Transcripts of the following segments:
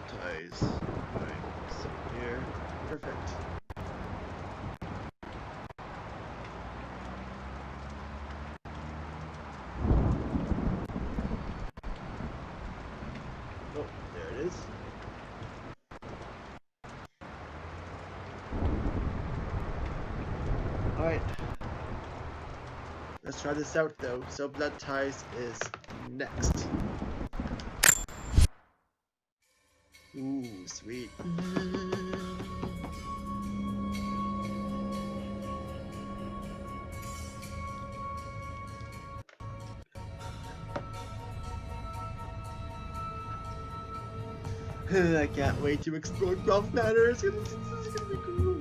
ties. Alright, so here. Perfect. Oh, there it is. Alright. Let's try this out though. So blood ties is next. Ooh, sweet. I can't wait to explore Croft Manor. It's gonna be cool.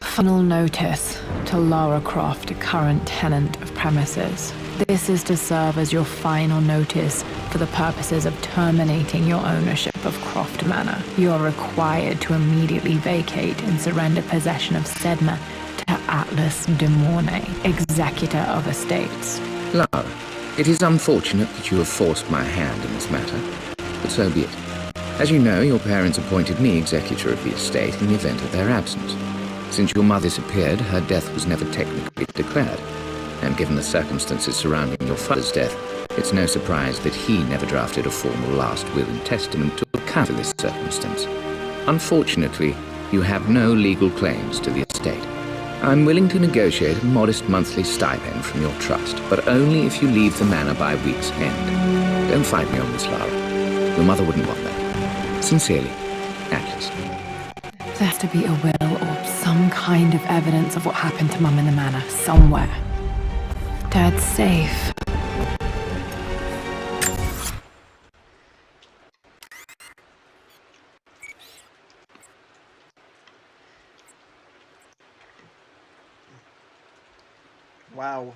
Final notice to Lara Croft, a current tenant of premises. This is to serve as your final notice for the purposes of terminating your ownership of Croft Manor. You are required to immediately vacate and surrender possession of Sedna to Atlas de Mornay, executor of estates. Lara, it is unfortunate that you have forced my hand in this matter, but so be it. As you know, your parents appointed me executor of the estate in the event of their absence. Since your mother disappeared, her death was never technically declared, and given the circumstances surrounding your father's death, it's no surprise that he never drafted a formal last will and testament to account for this circumstance. Unfortunately, you have no legal claims to the estate. I'm willing to negotiate a modest monthly stipend from your trust, but only if you leave the manor by week's end. Don't fight me on this, Lara. Your mother wouldn't want that. Sincerely, Atlas. There has to be a will or some kind of evidence of what happened to Mum in the manor somewhere. Dad's safe. Wow.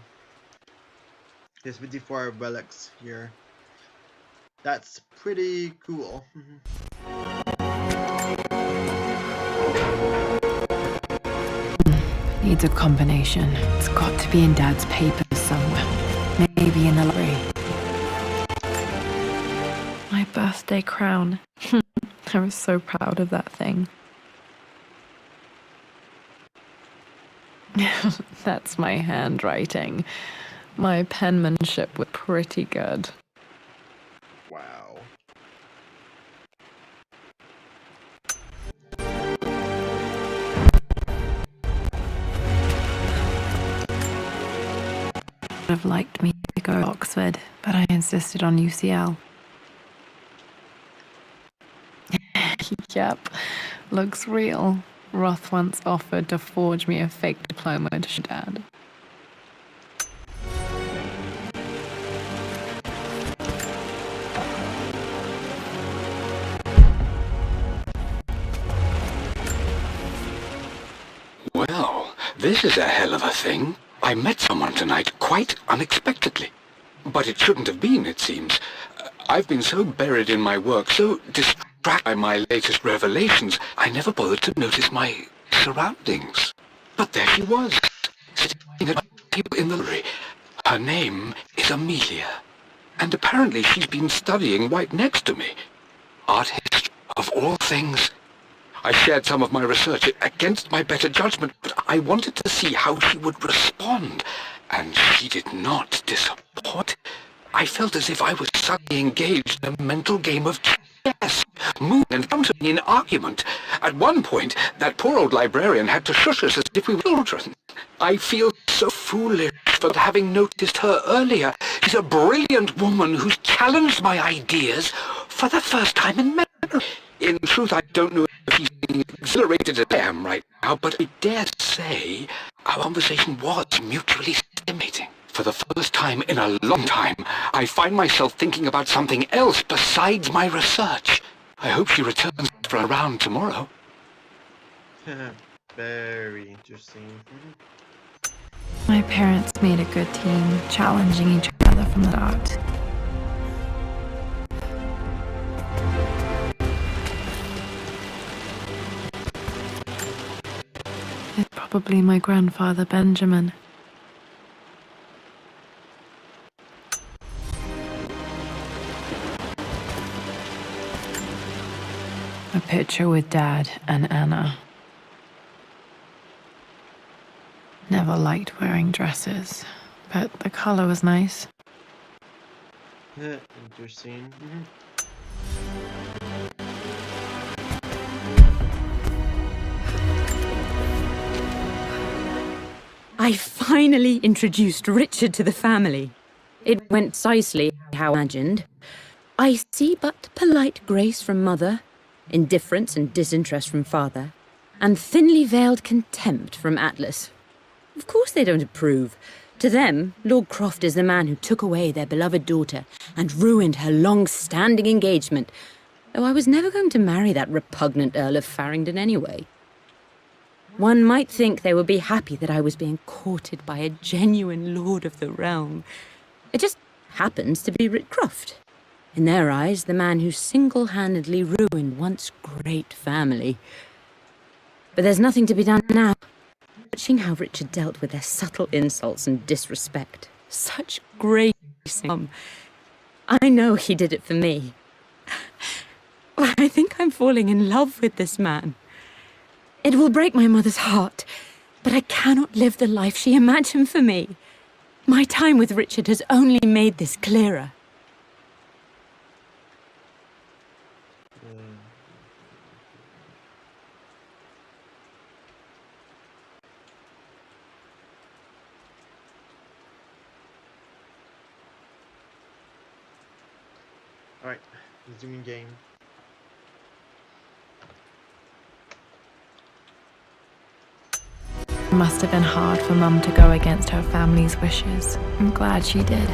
There's 54 relics here. That's pretty cool. Needs a combination. It's got to be in Dad's papers somewhere. Maybe in the library. My birthday crown. I was so proud of that thing. That's my handwriting. My penmanship was pretty good. Wow. Would have liked me to go to Oxford, but I insisted on UCL. Yep, looks real. Roth once offered to forge me a fake diploma to show Dad. Well, this is a hell of a thing. I met someone tonight quite unexpectedly. But it shouldn't have been, it seems. I've been so buried in my work, so distracted by my latest revelations, I never bothered to notice my surroundings. But there she was, sitting at my table in the library. Her name is Amelia, and apparently she's been studying right next to me. Art history, of all things. I shared some of my research against my better judgment, but I wanted to see how she would respond, and she did not disappoint. I felt as if I was suddenly engaged in a mental game of chess, moving and bouncing in argument. At one point, that poor old librarian had to shush us as if we were children. I feel so foolish for having noticed her earlier. She's a brilliant woman who's challenged my ideas for the first time in memory. In truth, I don't know if she's being exhilarated as I am right now, but I dare say our conversation was mutually stimulating. For the first time in a long time, I find myself thinking about something else besides my research. I hope she returns for a round tomorrow. Very interesting. My parents made a good team, challenging each other from the start. It's probably my grandfather Benjamin. A picture with Dad and Anna. Never liked wearing dresses, but the color was nice. Interesting. I finally introduced Richard to the family. It went precisely how I imagined. I see but polite grace from mother, indifference and disinterest from father, and thinly veiled contempt from Atlas. Of course they don't approve. To them, Lord Croft is the man who took away their beloved daughter and ruined her long-standing engagement, though I was never going to marry that repugnant Earl of Farringdon anyway. One might think they would be happy that I was being courted by a genuine lord of the realm. It just happens to be Richard Croft. In their eyes, the man who single-handedly ruined once great family. But there's nothing to be done now. Watching how Richard dealt with their subtle insults and disrespect. Such grace. I know he did it for me. I think I'm falling in love with this man. It will break my mother's heart, but I cannot live the life she imagined for me. My time with Richard has only made this clearer. Alright, resuming game. It must have been hard for Mum to go against her family's wishes. I'm glad she did.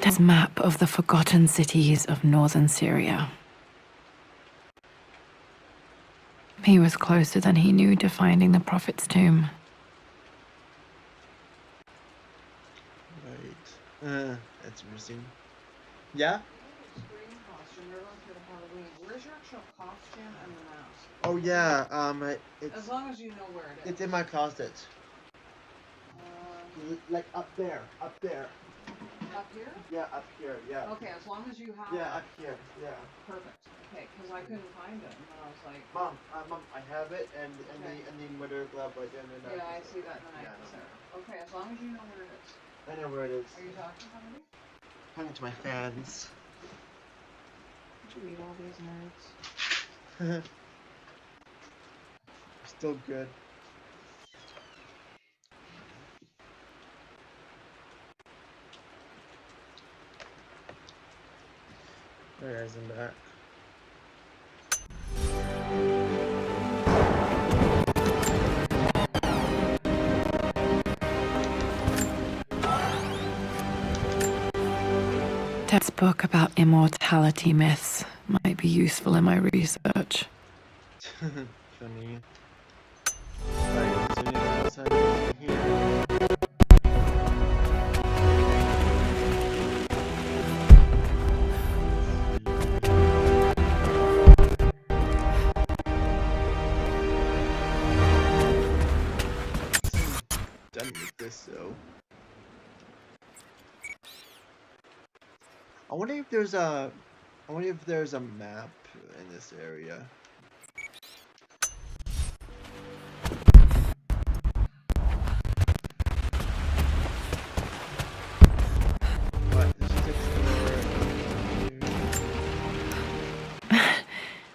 There's a map of the forgotten cities of northern Syria. He was closer than he knew to finding the Prophet's tomb. Right. That's interesting. Yeah? Where's your actual costume and the mask? Oh yeah, it's As long as you know where it is. it's in my closet. Like up there. Up here? Yeah, up here, yeah. Okay, as long as you have Yeah, it. up here, yeah. Perfect. Okay, because I couldn't find it, and then I was like, Mom, I have it, and Okay. the murder glove right there in the yeah, I see that in the Yeah, night. I know. Okay, as long as you know where it is. I know where it is. Are you talking somebody? Talking to my fans. Did you eat all these nerds? Still good. There guys, I'm back. Textbook about immortality myths might be useful in my research. Funny. Alright, so anything else I need here? Done with this though. I wonder if there's a map in this area. What? This takes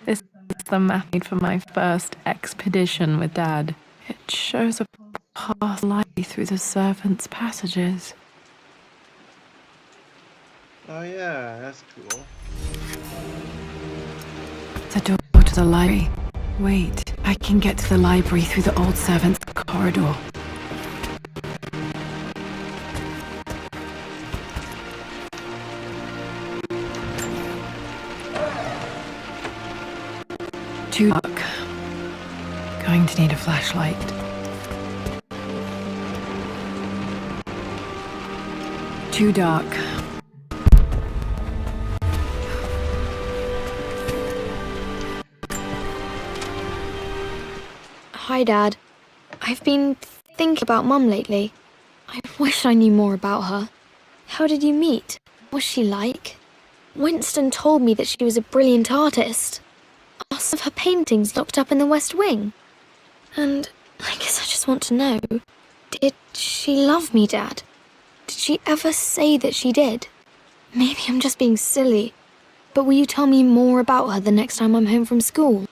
This is the map made for my first expedition with Dad. It shows a path light through the servants' passages. Oh yeah, that's cool. The door to the library. Wait, I can get to the library through the old servants' corridor. Too dark. flashlight. Too dark. Hi, Dad. I've been thinking about Mum lately. I wish I knew more about her. How did you meet? What's she like? Winston told me that she was a brilliant artist. Are some of her paintings locked up in the West Wing? And I guess I just want to know, did she love me, Dad? Did she ever say that she did? Maybe I'm just being silly, but will you tell me more about her the next time I'm home from school?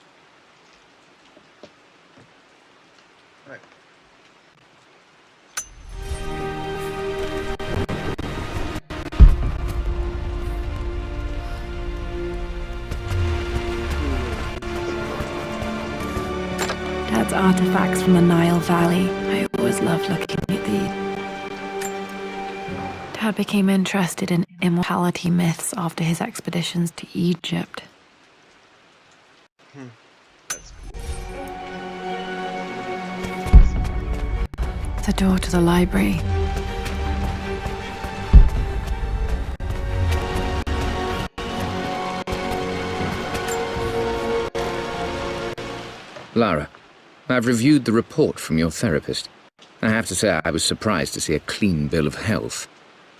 Alright. Dad's artifacts from the Nile Valley. I always loved looking at these. Dad became interested in immortality myths after his expeditions to Egypt. That's cool. The door to the library. Lara, I've reviewed the report from your therapist. I have to say I was surprised to see a clean bill of health.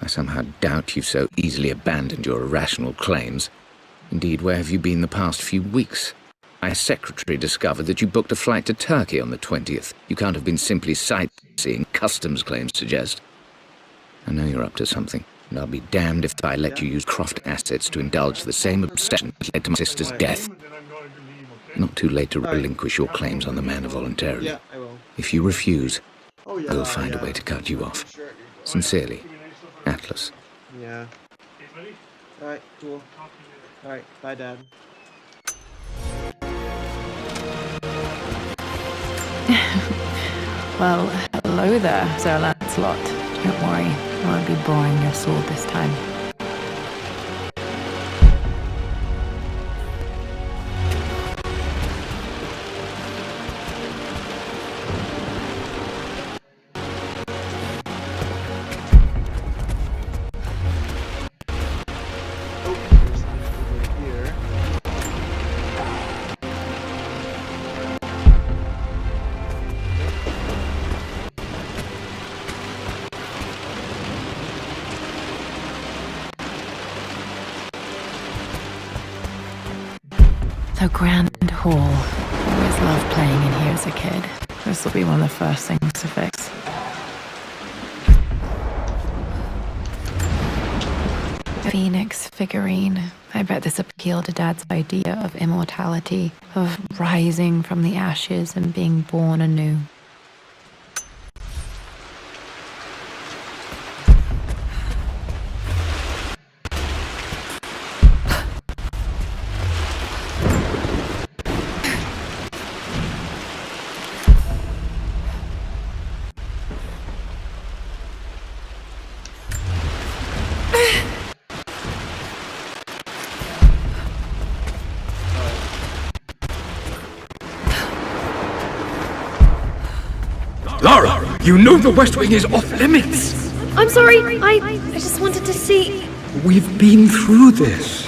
I somehow doubt you've so easily abandoned your irrational claims. Indeed, where have you been the past few weeks? My secretary discovered that you booked a flight to Turkey on the 20th. You can't have been simply sightseeing, customs claims suggest. I know you're up to something, and I'll be damned if I let you use Croft assets to indulge the same obsession that led to my sister's death. Not too late to relinquish your claims on the manor voluntarily. Yeah, I will. If you refuse, Oh yeah. I will find a yeah. way to cut you off. Sure. Sincerely, Atlas. Yeah. Alright, cool. Alright, bye, Dad. Well, hello there, Sir Lancelot. Don't worry, I won't be boring your sword this time. Oh, there's something over here. The Grand Hall. Always loved playing in here as a kid. This will be one of the first things to fix. Phoenix figurine. I bet this appealed to Dad's idea of immortality, of rising from the ashes and being born anew. Lara, you know the West Wing is off limits. I'm sorry, I just wanted to see... We've been through this.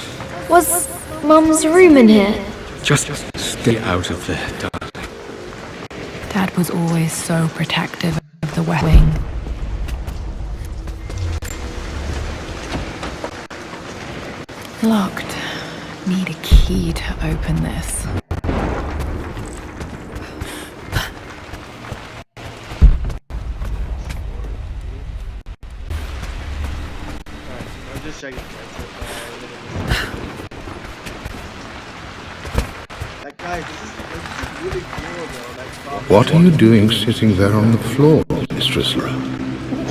Was Mum's room in here? Just stay out of there, darling. Dad was always so protective of the West Wing. Locked. Need a key to open this. Alright, I'm just checking. That guy, this is really cool though. Like, What are you doing sitting there on the floor, Mistress Lara?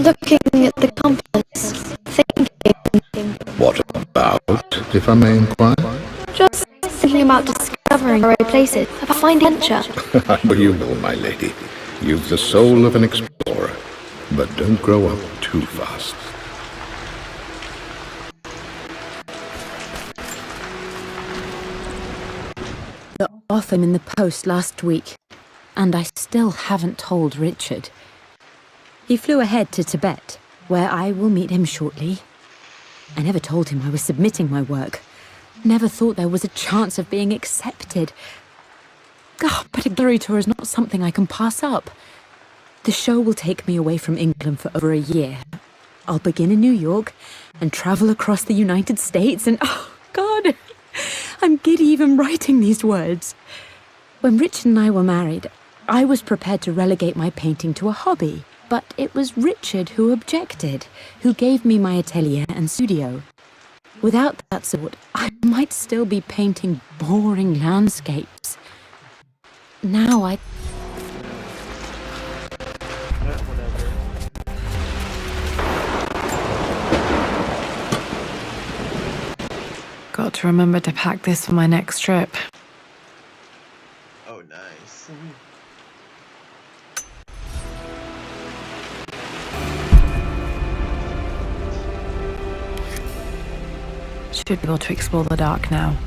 Looking at the compass, thinking, What about, if I may inquire? just thinking about discovering our places, about finding adventure. You will, my lady. You've the soul of an explorer. But don't grow up too fast. The offer in the post last week. and I still haven't told Richard. He flew ahead to Tibet, where I will meet him shortly. I never told him I was submitting my work. Never thought there was a chance of being accepted. But a gallery tour is not something I can pass up. The show will take me away from England for over a year. I'll begin in New York and travel across the United States and, oh God, I'm giddy even writing these words. When Richard and I were married, I was prepared to relegate my painting to a hobby, but it was Richard who objected, who gave me my atelier and studio. Without that support, I might still be painting boring landscapes. Now Whatever. Got to remember to pack this for my next trip. Oh, nice. Should be able to explore the dark now.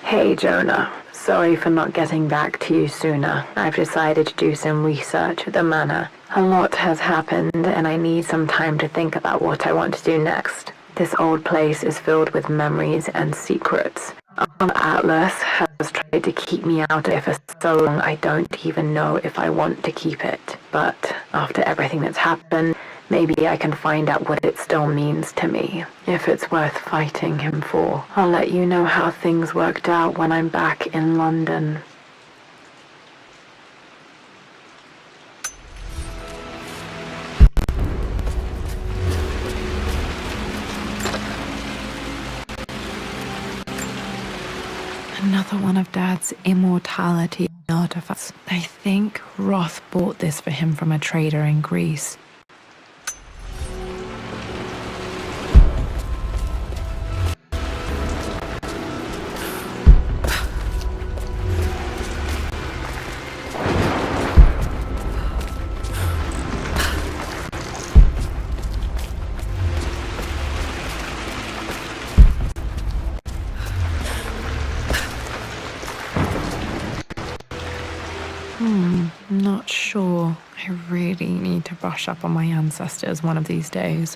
Hey Jonah, sorry for not getting back to you sooner. I've decided to do some research at the manor. A lot has happened and I need some time to think about what I want to do next. This old place is filled with memories and secrets. Our Atlas has tried to keep me out of it for so long I don't even know if I want to keep it. But after everything that's happened, maybe I can find out what it still means to me. If it's worth fighting him for. I'll let you know how things worked out when I'm back in London. Another one of Dad's immortality artifacts. I think Roth bought this for him from a trader in Greece. Not sure. I really need to brush up on my ancestors one of these days.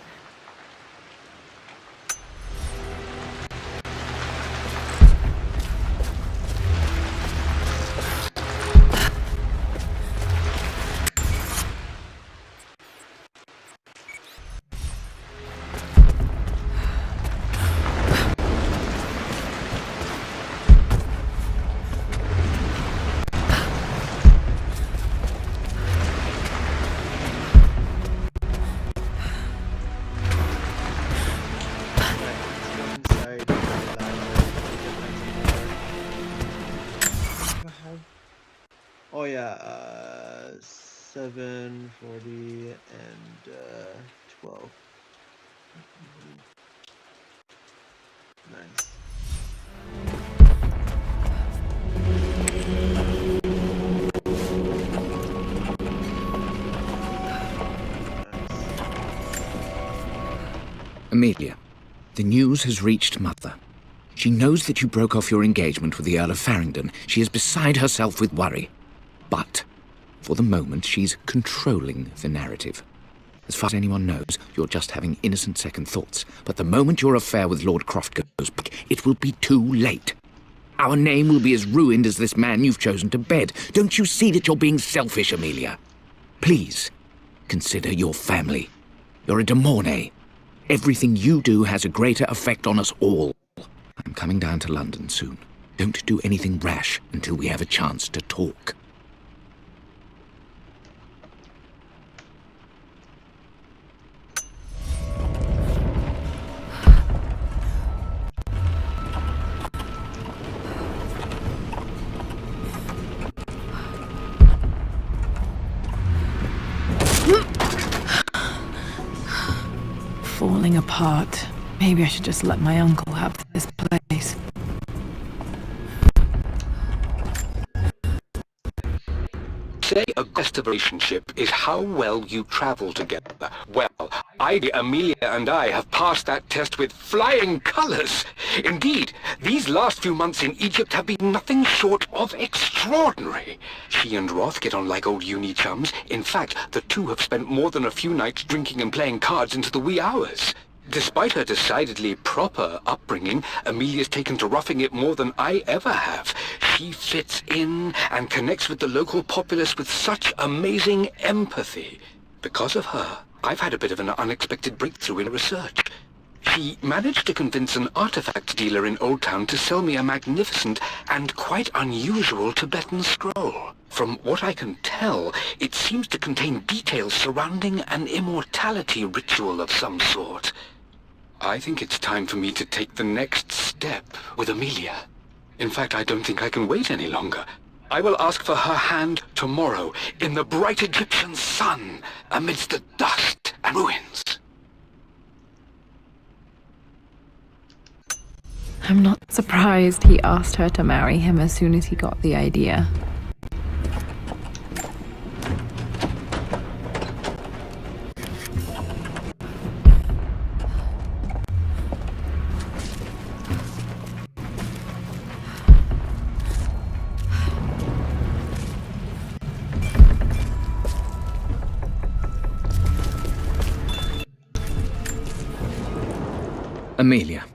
Oh yeah, 740 and 12. Nice. Amelia, the news has reached Mother. She knows that you broke off your engagement with the Earl of Farringdon. She is beside herself with worry. But, for the moment, she's controlling the narrative. As far as anyone knows, you're just having innocent second thoughts. But the moment your affair with Lord Croft goes back, it will be too late. Our name will be as ruined as this man you've chosen to bed. Don't you see that you're being selfish, Amelia? Please, consider your family. You're a de Mornay. Everything you do has a greater effect on us all. I'm coming down to London soon. Don't do anything rash until we have a chance to talk. Falling apart. Maybe I should just let my uncle have this place. Say a best relationship is how well you travel together. Well, Amelia and I have passed that test with flying colors. Indeed, these last few months in Egypt have been nothing short of extraordinary. She and Roth get on like old uni chums. In fact, the two have spent more than a few nights drinking and playing cards into the wee hours. Despite her decidedly proper upbringing, Amelia's taken to roughing it more than I ever have. She fits in and connects with the local populace with such amazing empathy. Because of her, I've had a bit of an unexpected breakthrough in research. She managed to convince an artifact dealer in Old Town to sell me a magnificent and quite unusual Tibetan scroll. From what I can tell, it seems to contain details surrounding an immortality ritual of some sort. I think it's time for me to take the next step with Amelia. In fact, I don't think I can wait any longer. I will ask for her hand tomorrow in the bright Egyptian sun amidst the dust and ruins. I'm not surprised he asked her to marry him as soon as he got the idea. Amelia,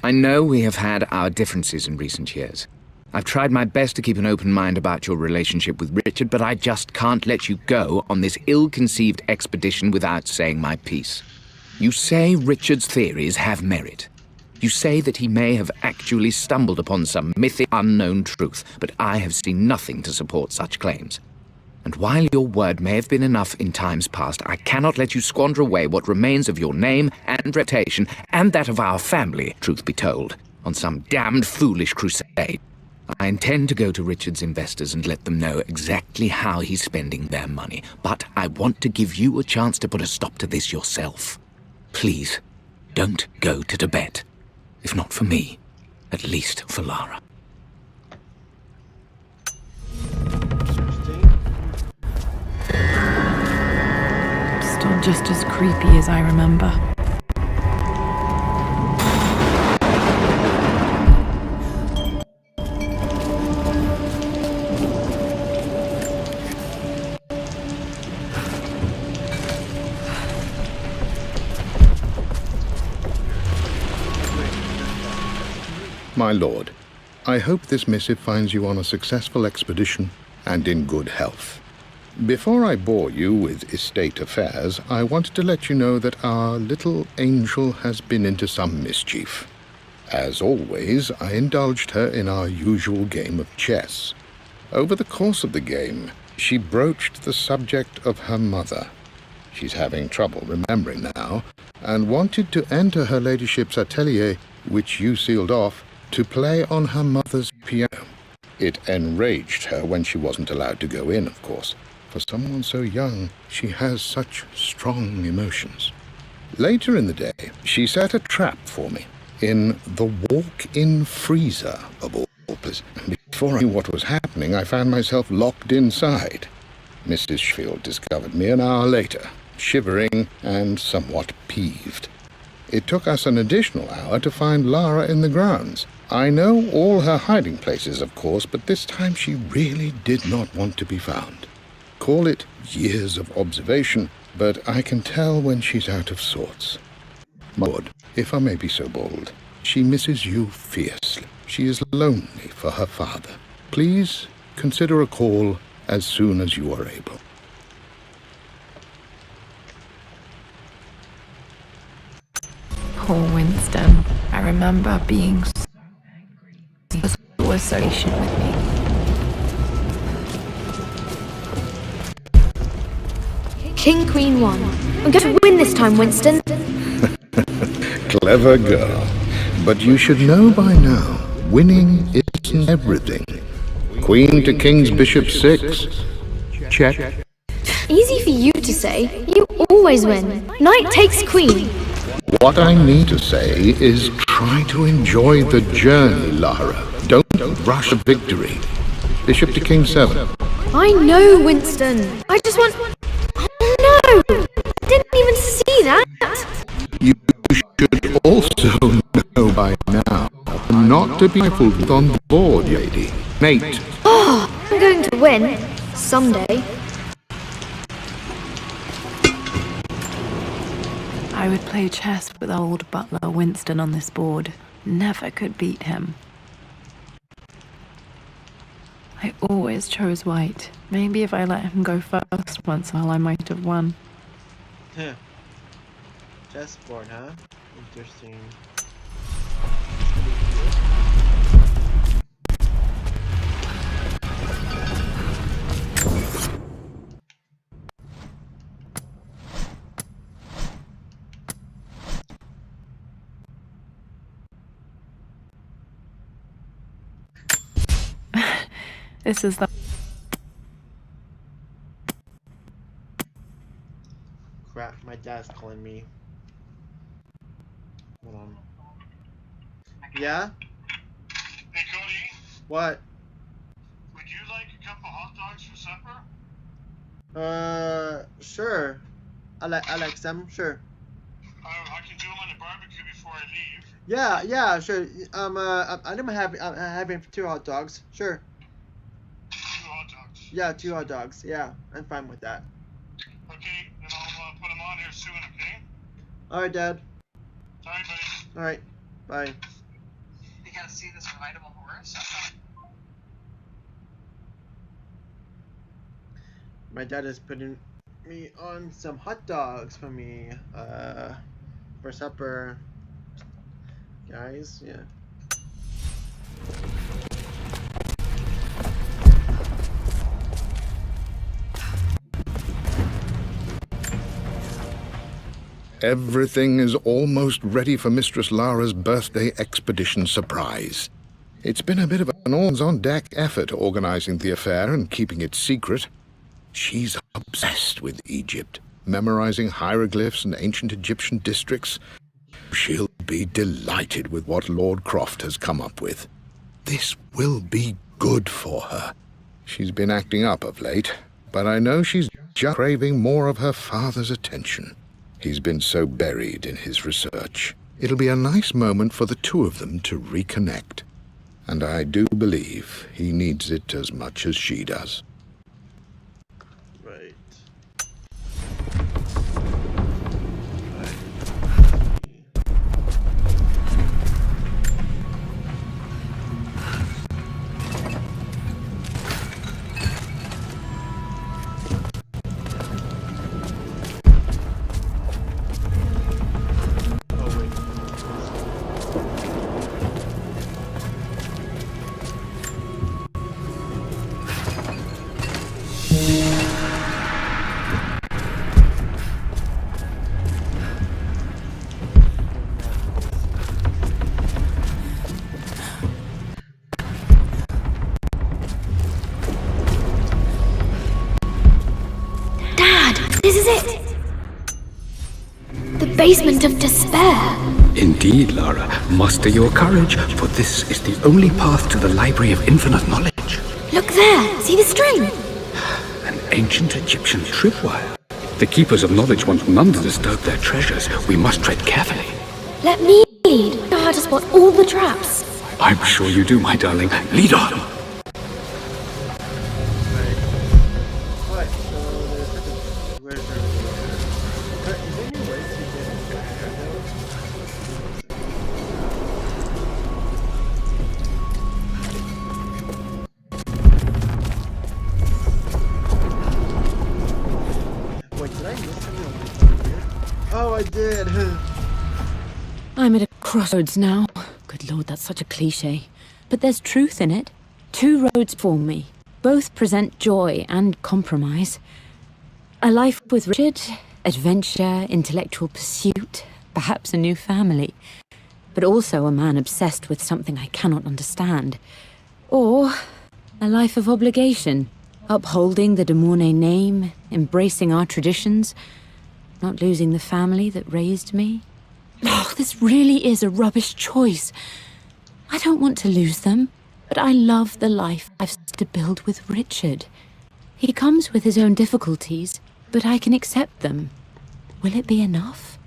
I know we have had our differences in recent years. I've tried my best to keep an open mind about your relationship with Richard, but I just can't let you go on this ill-conceived expedition without saying my piece. You say Richard's theories have merit. You say that he may have actually stumbled upon some mythic unknown truth, but I have seen nothing to support such claims. And while your word may have been enough in times past, I cannot let you squander away what remains of your name and reputation, and that of our family, truth be told, on some damned foolish crusade. I intend to go to Richard's investors and let them know exactly how he's spending their money, but I want to give you a chance to put a stop to this yourself. Please, don't go to Tibet. If not for me, at least for Lara. Still just as creepy as I remember. My lord, I hope this missive finds you on a successful expedition and in good health. Before I bore you with estate affairs, I wanted to let you know that our little angel has been into some mischief. As always, I indulged her in our usual game of chess. Over the course of the game, she broached the subject of her mother. She's having trouble remembering now, and wanted to enter her ladyship's atelier, which you sealed off, to play on her mother's piano. It enraged her when she wasn't allowed to go in, of course. For someone so young, she has such strong emotions. Later in the day, she set a trap for me in the walk-in freezer of all places. Before I knew what was happening, I found myself locked inside. Mrs. Sheffield discovered me an hour later, shivering and somewhat peeved. It took us an additional hour to find Lara in the grounds. I know all her hiding places, of course, but this time she really did not want to be found. Call it years of observation, but I can tell when she's out of sorts. My lord, if I may be so bold, she misses you fiercely. She is lonely for her father. Please consider a call as soon as you are able. Poor Winston. I remember being so association with me. King, Queen, 1. I'm going to win this time, Winston. Clever girl. But you should know by now, winning isn't everything. Queen to King's Bishop 6. Check. Easy for you to say. You always win. Knight takes queen. What I need to say is try to enjoy the journey, Lara. Don't rush a victory. Bishop to King 7. I know, Winston. I just want... Oh no! I didn't even see that. You should also know by now not to be trifled on board, lady. Mate. Oh, I'm going to win. Someday. I would play chess with old butler Winston on this board. Never could beat him. I always chose white. Maybe if I let him go first once while I might have won. Huh. Chessboard, huh? Interesting. This is the... Crap, my dad's calling me. Hold on. Yeah? Hey Cody, What? would you like a couple hot dogs for supper? Sure. I like some, sure. I can do them on the barbecue before I leave. Yeah, sure. I'm having 2 hot dogs. Sure. 2 hot dogs. Yeah, 2 hot dogs. Yeah, I'm fine with that. Okay, then I'll put them on here soon, okay? Alright, Dad. Alright, buddy. Alright. Bye. You gotta see this rideable horse. My dad is putting me on some hot dogs for me, for supper. Guys, yeah. Everything is almost ready for Mistress Lara's birthday expedition surprise. It's been a bit of an all-on-deck effort organizing the affair and keeping it secret. She's obsessed with Egypt, memorizing hieroglyphs and ancient Egyptian districts. She'll be delighted with what Lord Croft has come up with. This will be good for her. She's been acting up of late, but I know she's just craving more of her father's attention. He's been so buried in his research. It'll be a nice moment for the 2 of them to reconnect. And I do believe he needs it as much as she does. Right. This is it! The basement of despair! Indeed, Lara. Muster your courage, for this is the only path to the Library of Infinite Knowledge. Look there! See the string? An ancient Egyptian tripwire. The Keepers of Knowledge want none to disturb their treasures. We must tread carefully. Let me lead. I know how to spot all the traps. I'm sure you do, my darling. Lead on. What? So there's such a... Where's there... Is there any way to get Wait, did I miss something over here? Oh, I did! I'm at a crossroads now. Good Lord, that's such a cliché. But there's truth in it. 2 roads for me. Both present joy and compromise. A life with Richard, adventure, intellectual pursuit, perhaps a new family. But also a man obsessed with something I cannot understand. Or a life of obligation, upholding the de Mornay name, embracing our traditions, not losing the family that raised me. Oh, this really is a rubbish choice. I don't want to lose them, but I love the life I've started to build with Richard. He comes with his own difficulties, but I can accept them. Will it be enough?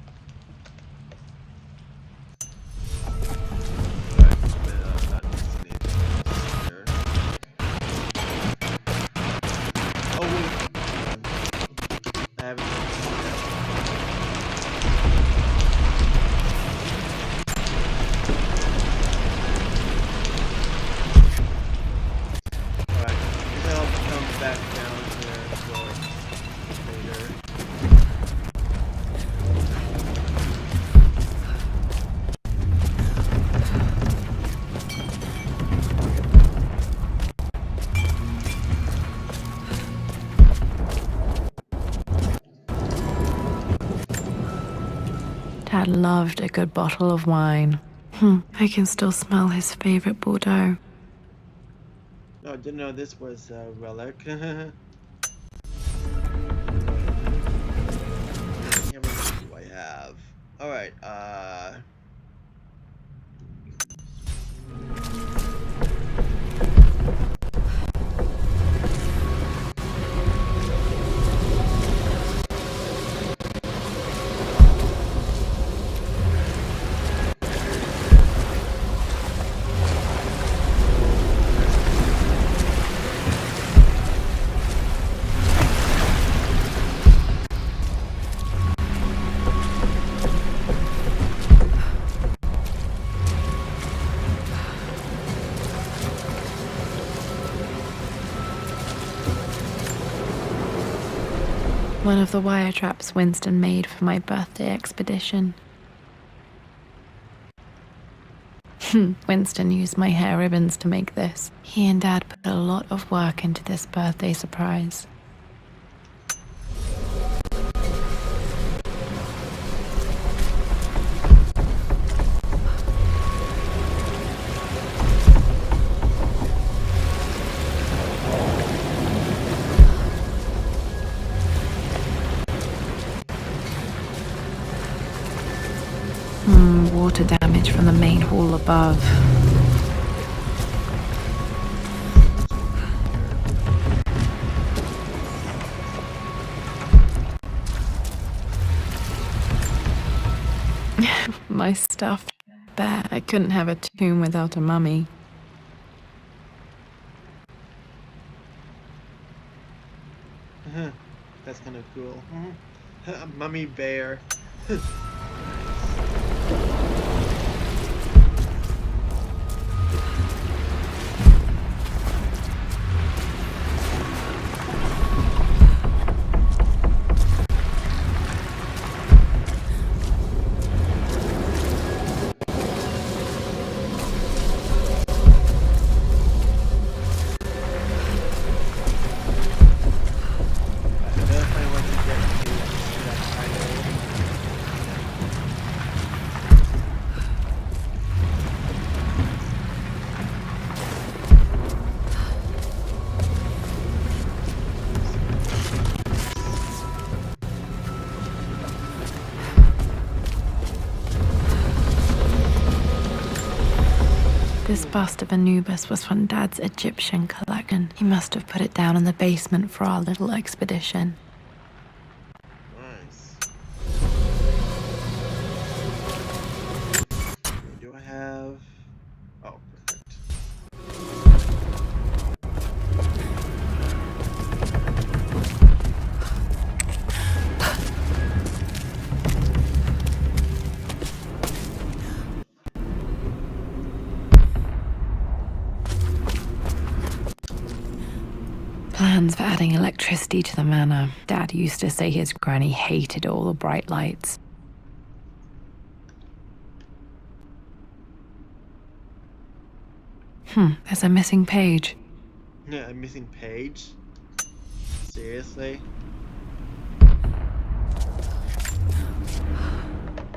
Dad loved a good bottle of wine. I can still smell his favorite Bordeaux. Oh, I didn't know this was a relic. How many do I have? Alright, One of the wire traps Winston made for my birthday expedition. Winston used my hair ribbons to make this. He and Dad put a lot of work into this birthday surprise. Water damage from the main hall above. My stuffed bear. I couldn't have a tomb without a mummy. that's kind of cool. A mummy bear. This bust of Anubis was from Dad's Egyptian collection. He must have put it down in the basement for our little expedition. Nice. Do I have... Oh, perfect. Plans for adding electricity to the manor. Dad used to say his granny hated all the bright lights. There's a missing page. Yeah, a missing page? Seriously?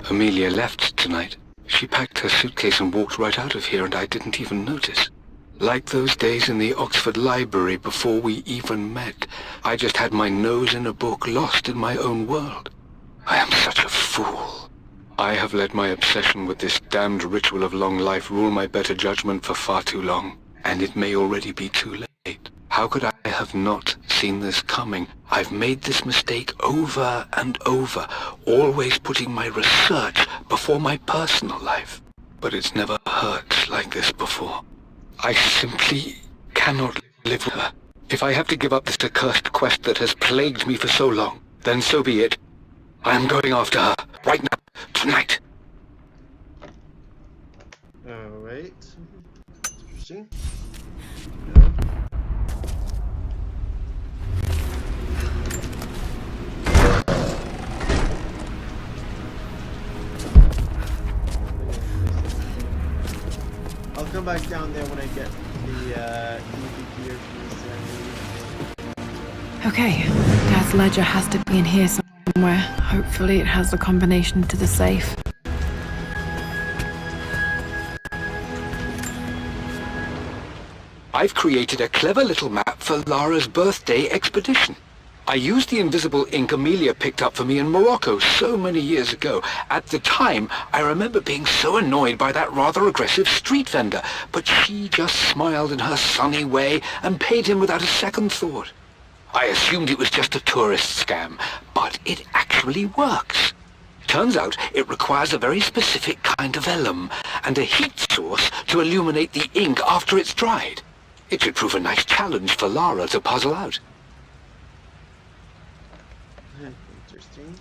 Amelia left tonight. She packed her suitcase and walked right out of here, and I didn't even notice. Like those days in the Oxford Library before we even met, I just had my nose in a book, lost in my own world. I am such a fool. I have let my obsession with this damned ritual of long life rule my better judgment for far too long, and it may already be too late. How could I have not seen this coming? I've made this mistake over and over, always putting my research before my personal life. But it's never hurt like this before. I simply cannot live with her. If I have to give up this accursed quest that has plagued me for so long, then so be it. I am going after her, right now, tonight. Alright. Interesting. No. I'll come back down there when I get the EV gear from the ceremony. Okay, Dad's ledger has to be in here somewhere. Hopefully it has the combination to the safe. I've created a clever little map for Lara's birthday expedition. I used the invisible ink Amelia picked up for me in Morocco so many years ago. At the time, I remember being so annoyed by that rather aggressive street vendor, but she just smiled in her sunny way and paid him without a second thought. I assumed it was just a tourist scam, but it actually works. Turns out it requires a very specific kind of vellum and a heat source to illuminate the ink after it's dried. It should prove a nice challenge for Lara to puzzle out. Interesting.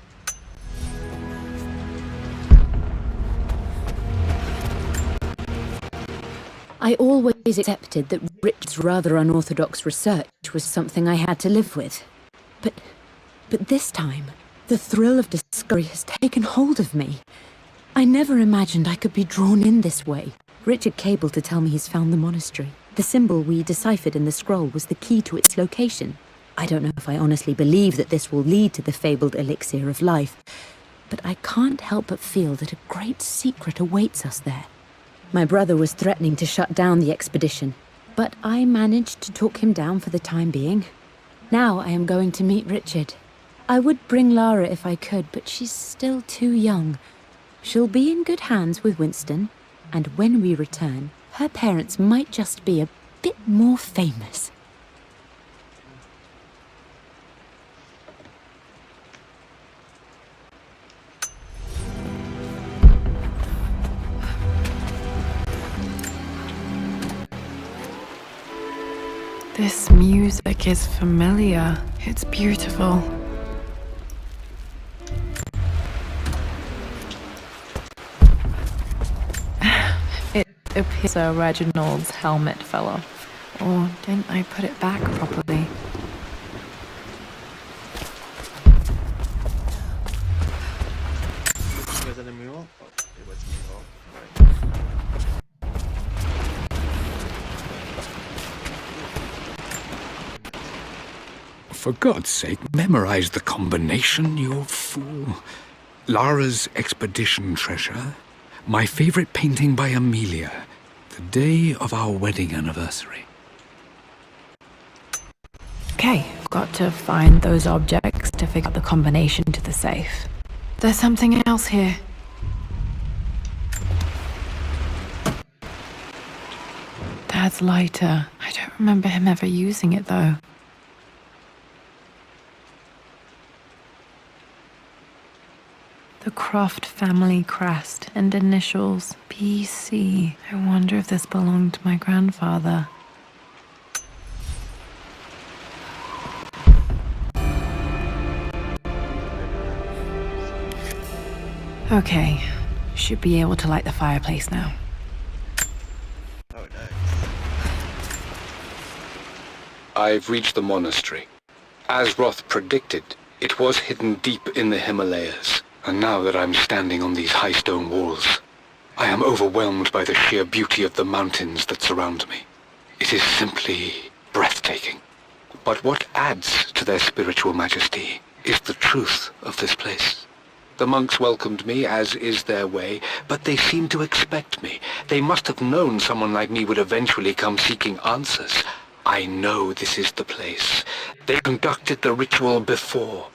I always accepted that Richard's rather unorthodox research was something I had to live with. But this time, the thrill of discovery has taken hold of me. I never imagined I could be drawn in this way. Richard cabled to tell me he's found the monastery. The symbol we deciphered in the scroll was the key to its location. I don't know if I honestly believe that this will lead to the fabled elixir of life, but I can't help but feel that a great secret awaits us there. My brother was threatening to shut down the expedition, but I managed to talk him down for the time being. Now I am going to meet Richard. I would bring Lara if I could, but she's still too young. She'll be in good hands with Winston, and when we return, her parents might just be a bit more famous. This music is familiar. It's beautiful. It appears Sir Reginald's helmet fell off. Or didn't I put it back properly? Was it a mural? Oh, it was a mural. Right. For God's sake, memorize the combination, you fool. Lara's expedition treasure, my favorite painting by Amelia, the day of our wedding anniversary. Okay, I've got to find those objects to figure out the combination to the safe. There's something else here. Dad's lighter. I don't remember him ever using it though. The Croft family crest and initials PC. I wonder if this belonged to my grandfather. Okay, should be able to light the fireplace now. Oh, nice. I've reached the monastery. As Roth predicted, it was hidden deep in the Himalayas. And now that I'm standing on these high stone walls, I am overwhelmed by the sheer beauty of the mountains that surround me. It is simply breathtaking. But what adds to their spiritual majesty is the truth of this place. The monks welcomed me, as is their way, but they seemed to expect me. They must have known someone like me would eventually come seeking answers. I know this is the place. They conducted the ritual before.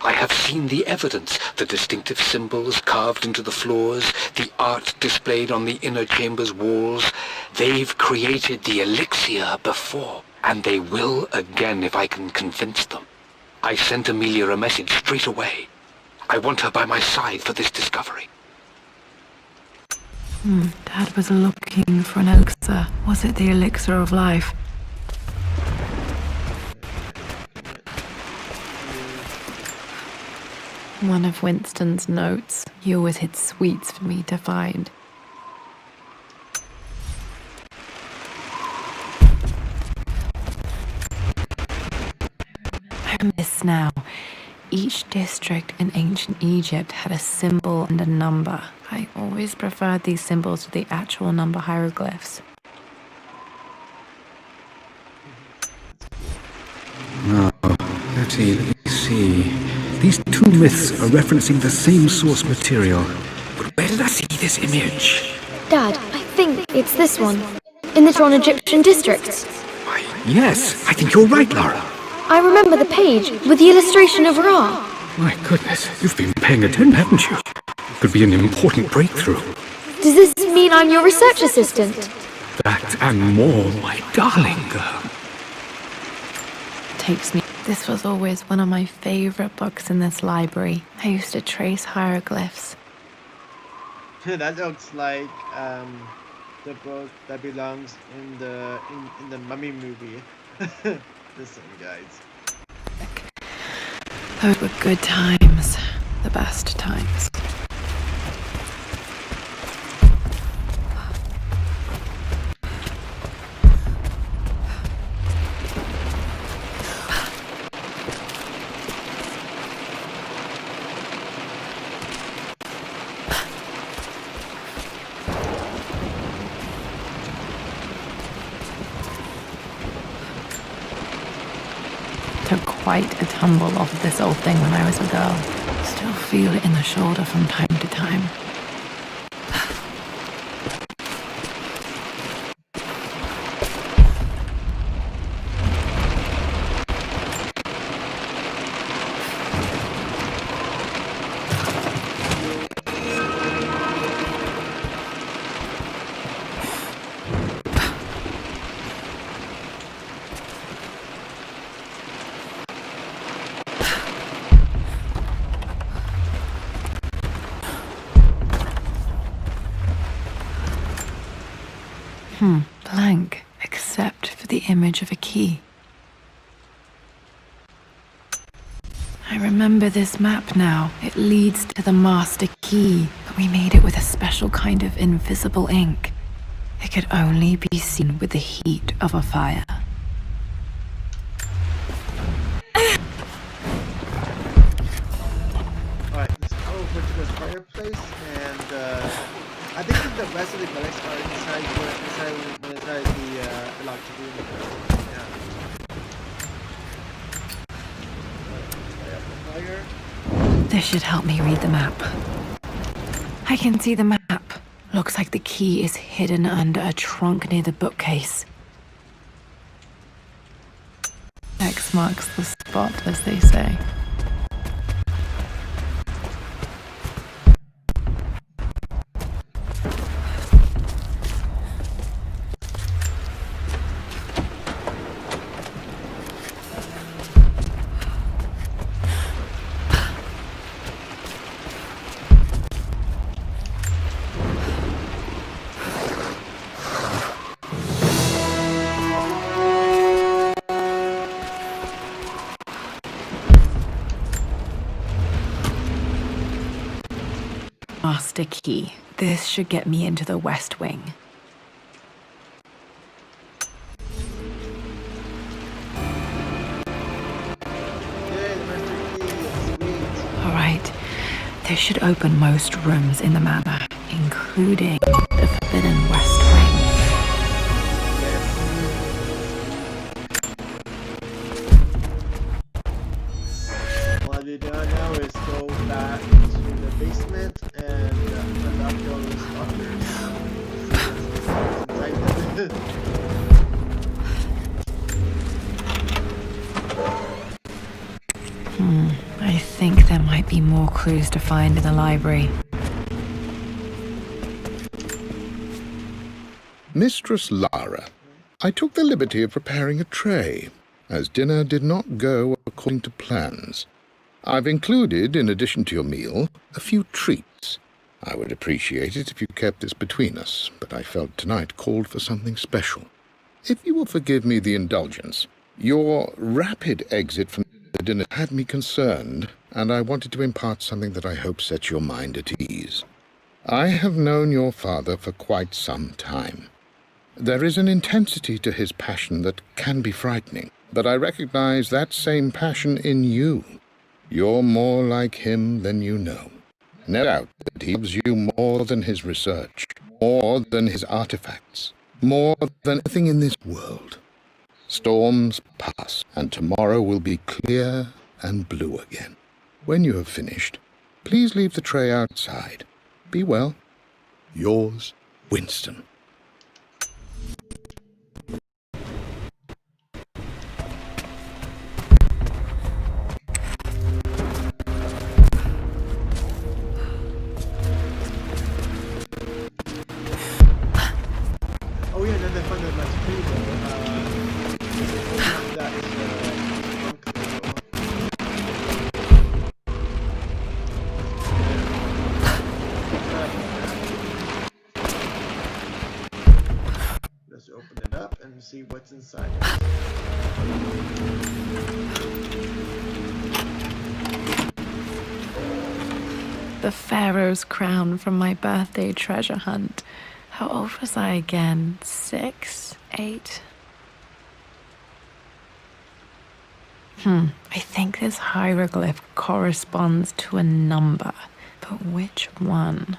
I have seen the evidence, the distinctive symbols carved into the floors, the art displayed on the inner chamber's walls. They've created the elixir before, and they will again if I can convince them. I sent Amelia a message straight away. I want her by my side for this discovery. Dad was looking for an elixir. Was it the elixir of life? One of Winston's notes. He always hid sweets for me to find. I remember this now. Each district in ancient Egypt had a symbol and a number. I always preferred these symbols to the actual number hieroglyphs. Now, let me see. These two myths are referencing the same source material. But where did I see this image? Dad, I think it's this one. In the Tron Egyptian districts. Yes, I think you're right, Lara. I remember the page with the illustration of Ra. My goodness, you've been paying attention, haven't you? Could be an important breakthrough. Does this mean I'm your research assistant? That and more, my darling girl. Takes me. This was always one of my favorite books in this library. I used to trace hieroglyphs. That looks like the book that belongs in the Mummy movie. Listen, guys. Those were good times. The best times. Took quite a tumble off of this old thing when I was a girl. Still feel it in the shoulder from time to time. Blank, except for the image of a key. I remember this map now. It leads to the master key, but we made it with a special kind of invisible ink. It could only be seen with the heat of a fire. Alright, let's go over to the fireplace, and I think the rest of the relics are inside the locked room. Yeah. Fire. This should help me read the map. I can see the map. Looks like the key is hidden under a trunk near the bookcase. X marks the spot, as they say. Master key. This should get me into the West Wing. Alright, this should open most rooms in the manor, including the forbidden West Wing. What you do now is go back to the basement and unlock those lockers. I think there might be more clues to find in the library. Mistress Lara, I took the liberty of preparing a tray, as dinner did not go according to plans. I've included, in addition to your meal, a few treats. I would appreciate it if you kept this between us, but I felt tonight called for something special. If you will forgive me the indulgence, your rapid exit from the dinner had me concerned, and I wanted to impart something that I hope sets your mind at ease. I have known your father for quite some time. There is an intensity to his passion that can be frightening, but I recognize that same passion in you. You're more like him than you know. No doubt that he loves you more than his research, more than his artifacts, more than anything in this world. Storms pass, and tomorrow will be clear and blue again. When you have finished, please leave the tray outside. Be well. Yours, Winston. see what's inside. The Pharaoh's crown from my birthday treasure hunt. How old was I again? 6? 8? I think this hieroglyph corresponds to a number, but which one?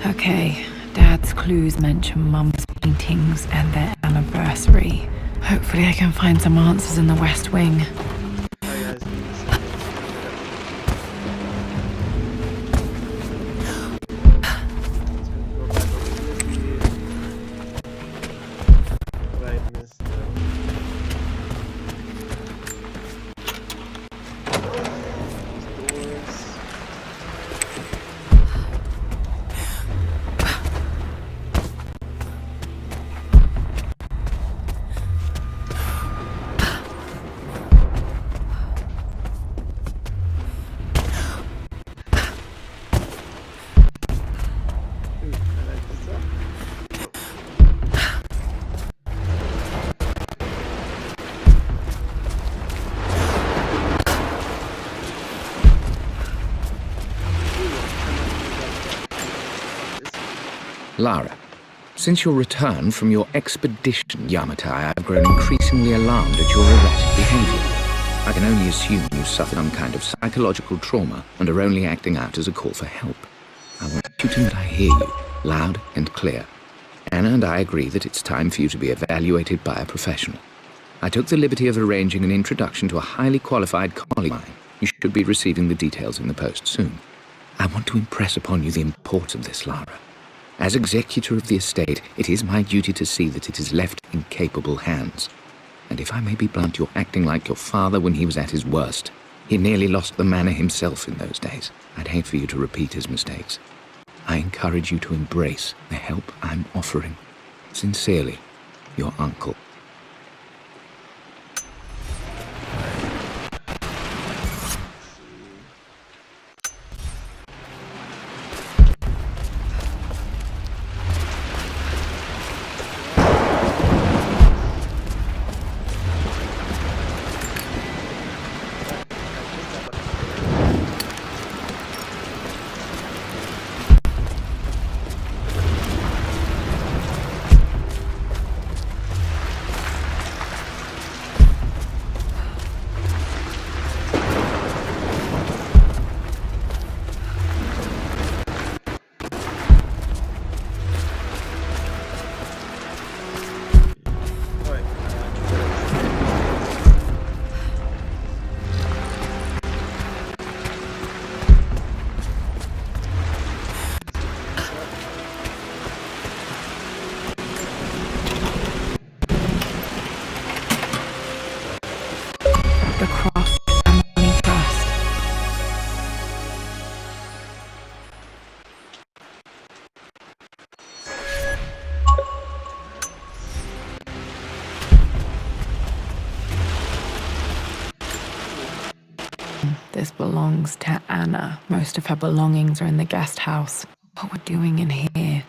Okay, Dad's clues mention Mum's paintings and their anniversary. Hopefully I can find some answers in the West Wing. Lara, since your return from your expedition, Yamatai, I've grown increasingly alarmed at your erratic behavior. I can only assume you suffered some kind of psychological trauma and are only acting out as a call for help. I want you to know that I hear you, loud and clear. Anna and I agree that it's time for you to be evaluated by a professional. I took the liberty of arranging an introduction to a highly qualified colleague of mine. You should be receiving the details in the post soon. I want to impress upon you the importance of this, Lara. As executor of the estate, it is my duty to see that it is left in capable hands. And if I may be blunt, you're acting like your father when he was at his worst. He nearly lost the manor himself in those days. I'd hate for you to repeat his mistakes. I encourage you to embrace the help I'm offering. Sincerely, your uncle. The Croft Family Trust. This belongs to Anna. Most of her belongings are in the guest house. What we're doing in here?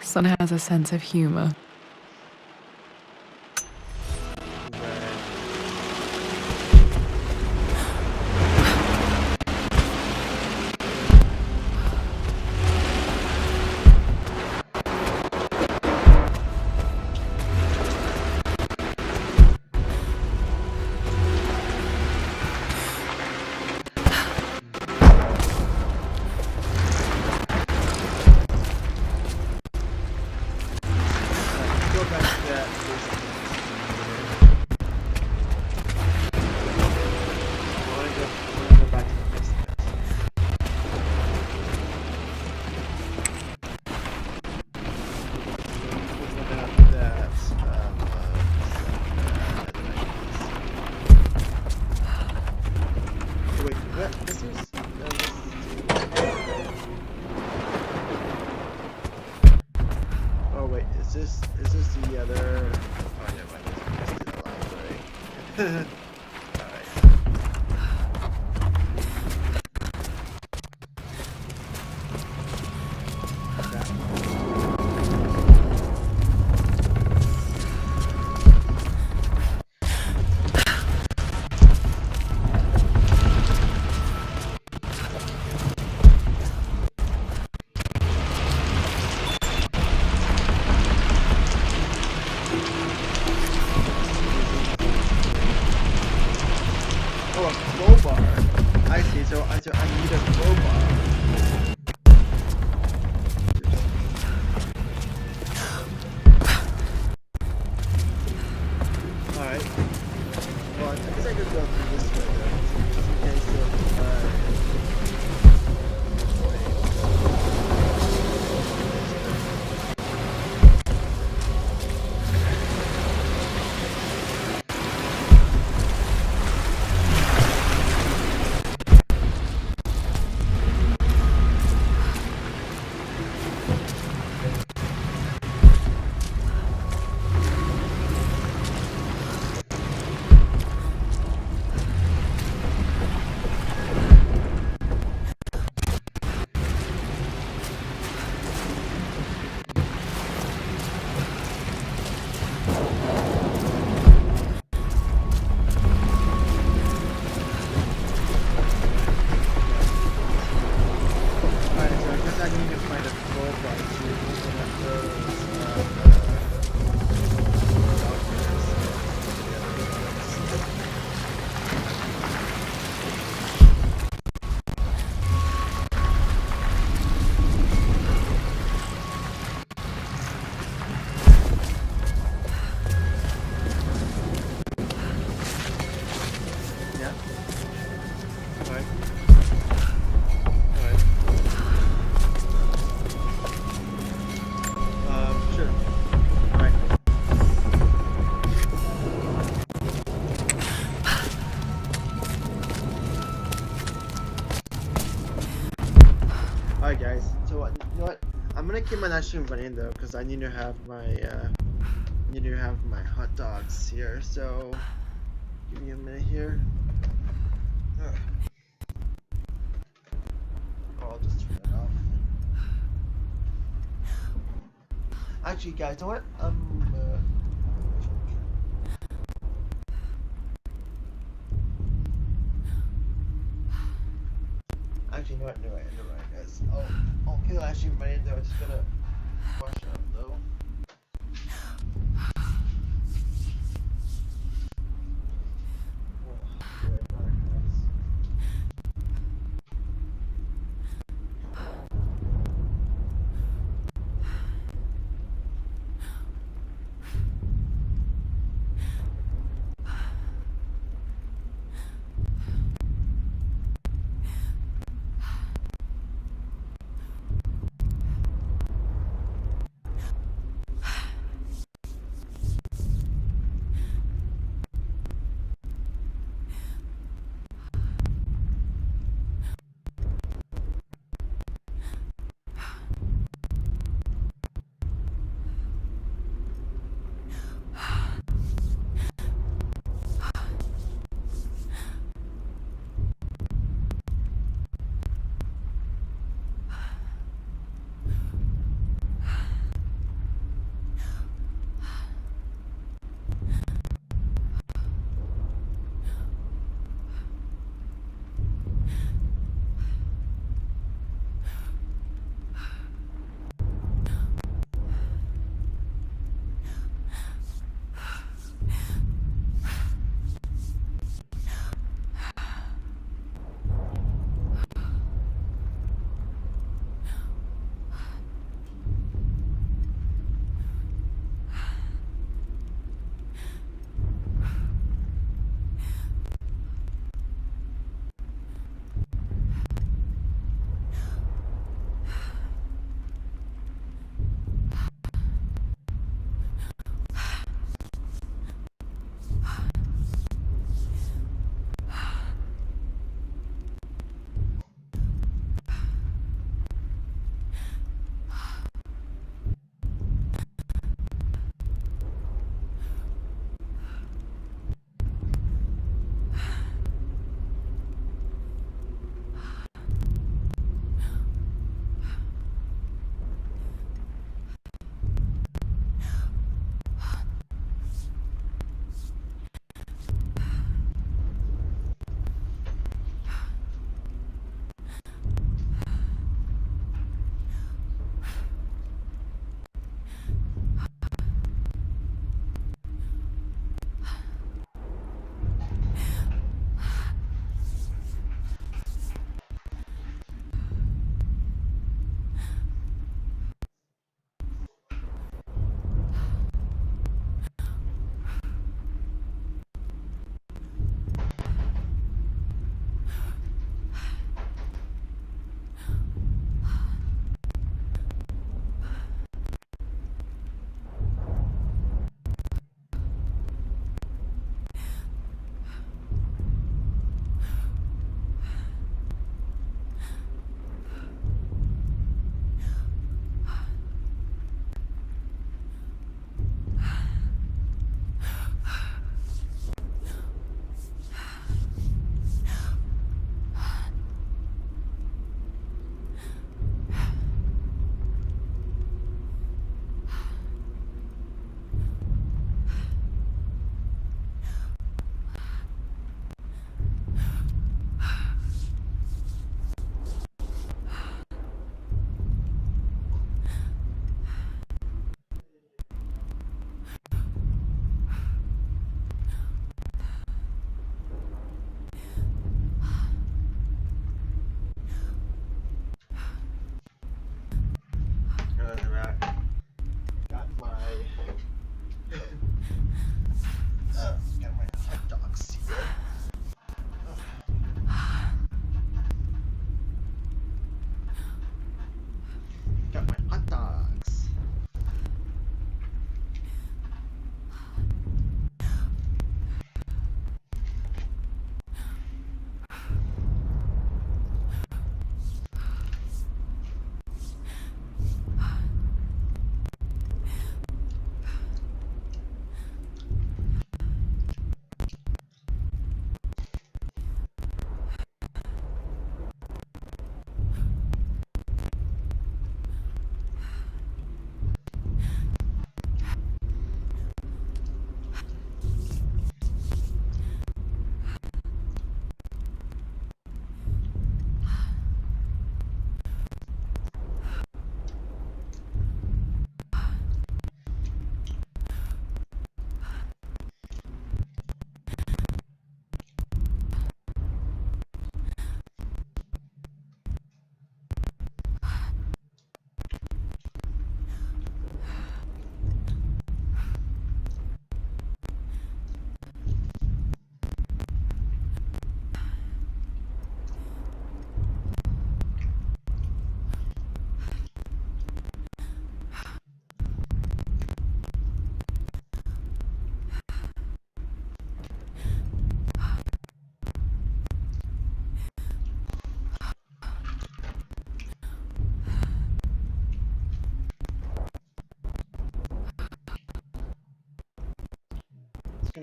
Son has a sense of humor. Alright. Oh, a crowbar. I see. So I need a crowbar. Alright. Well, I guess I could go through this way though. Just in case Alright guys, so you know what? I'm gonna keep my night stream running though, because I need to have my hot dogs here. So give me a minute here. Ugh. Oh, I'll just turn it off. Actually, guys, you know what? Actually, you know what? No, right, guys. I'll kill actually running though. I'm just gonna wash it up though.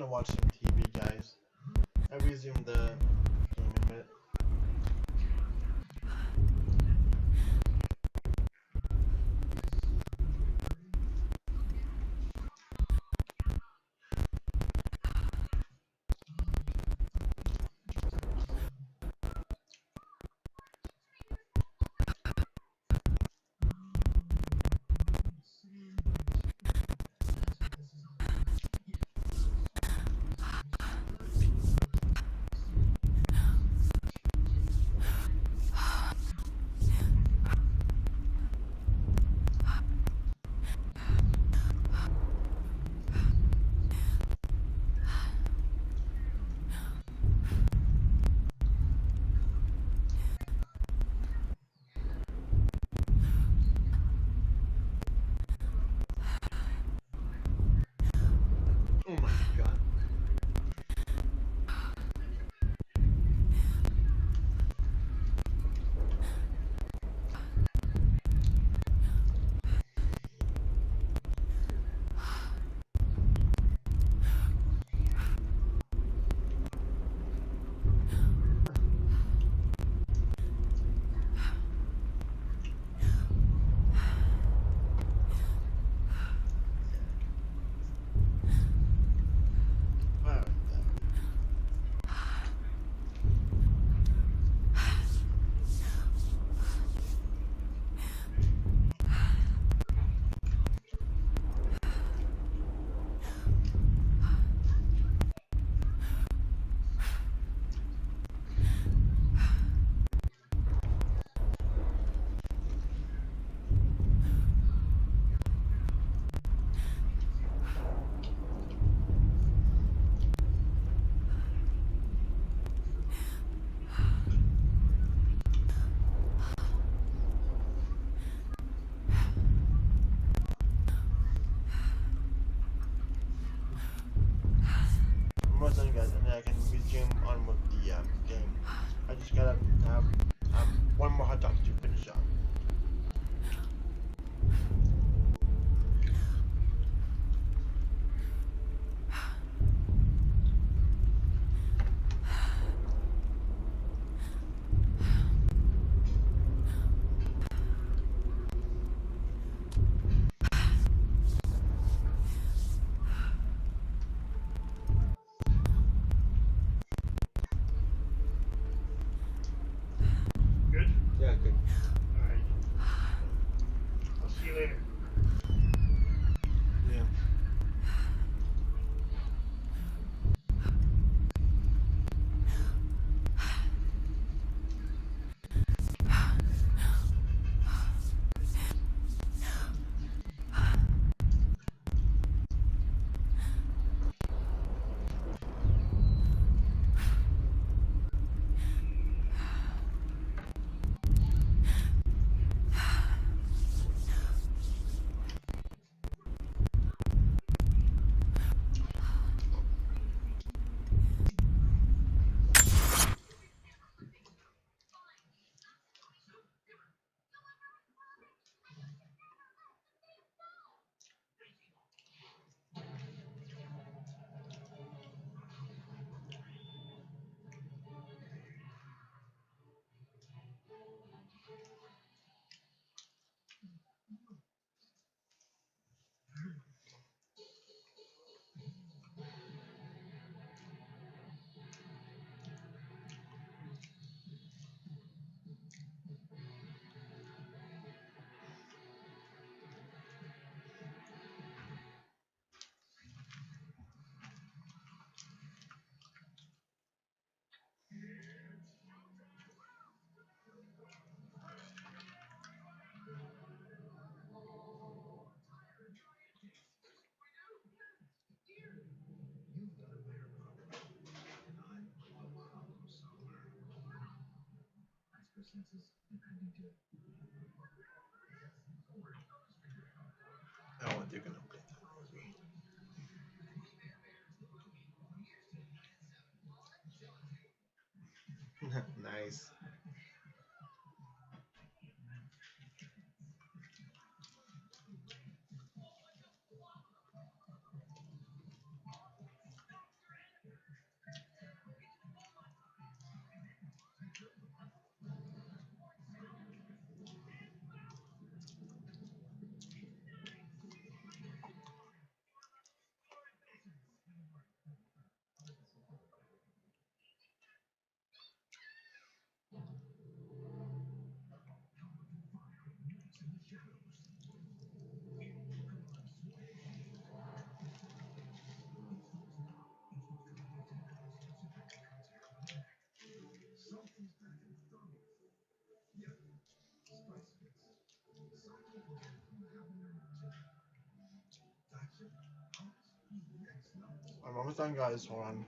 gonna watch some TV, guys. I resume the game in a minute. Oh my god. Alright then. I'm almost done, guys, and then I can resume on with the game. I just gotta have one more hot dog to finish up. Good? Yeah, good. Alright. I'll see you later. Yeah. Oh, they're gonna play that movie. Nice. I'm almost done, guys. Hold on.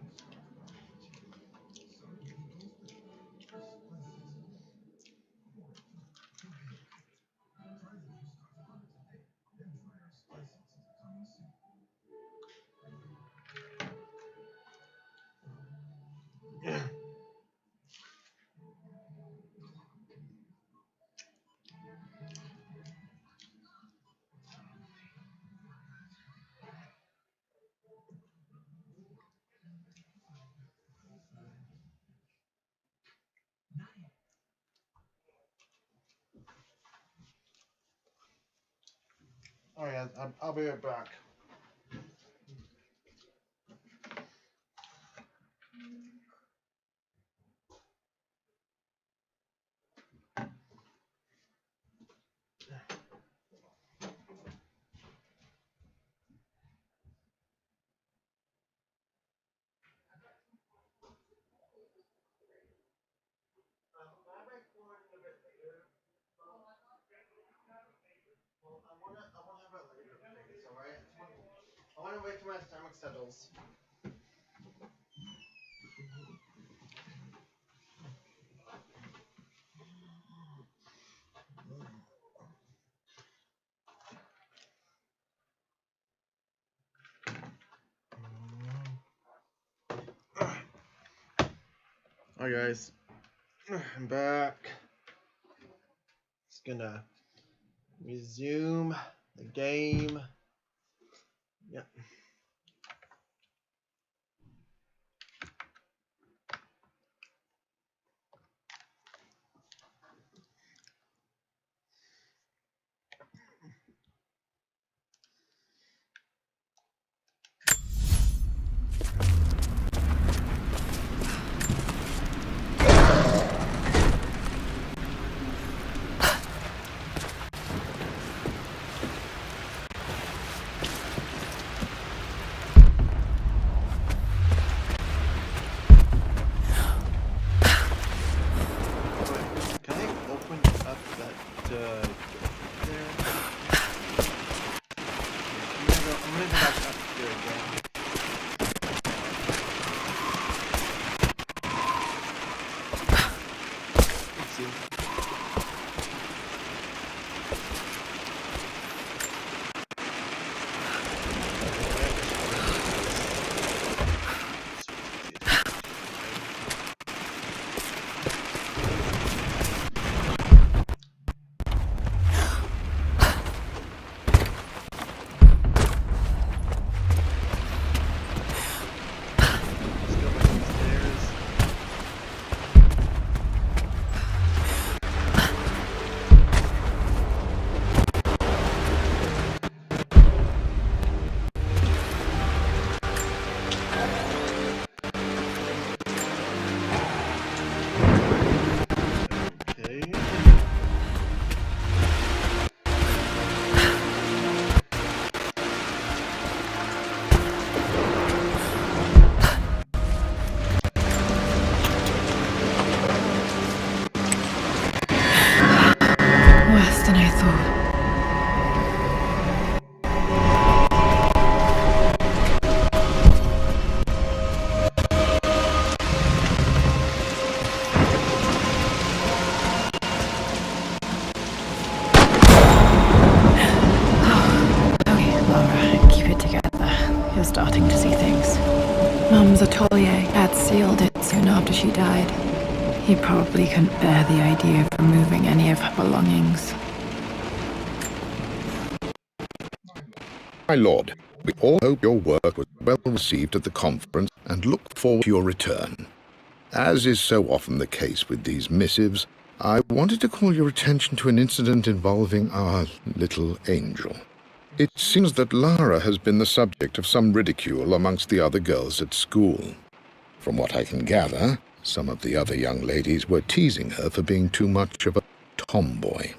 Alright, I'll be right back. I wanna have it later. It's alright. I wanna wait till my stomach settles. Hi guys, I'm back. Just gonna resume the game. Yep. Can I open up that there? I'm gonna go back up here again. Let's see. Worse than I thought. Okay, Laura, keep it together. You're starting to see things. Mum's atelier had sealed it soon after she died. He probably couldn't bear the idea of removing any of her belongings. My lord, we all hope your work was well received at the conference and look forward to your return. As is so often the case with these missives, I wanted to call your attention to an incident involving our little angel. It seems that Lara has been the subject of some ridicule amongst the other girls at school. From what I can gather, some of the other young ladies were teasing her for being too much of a tomboy.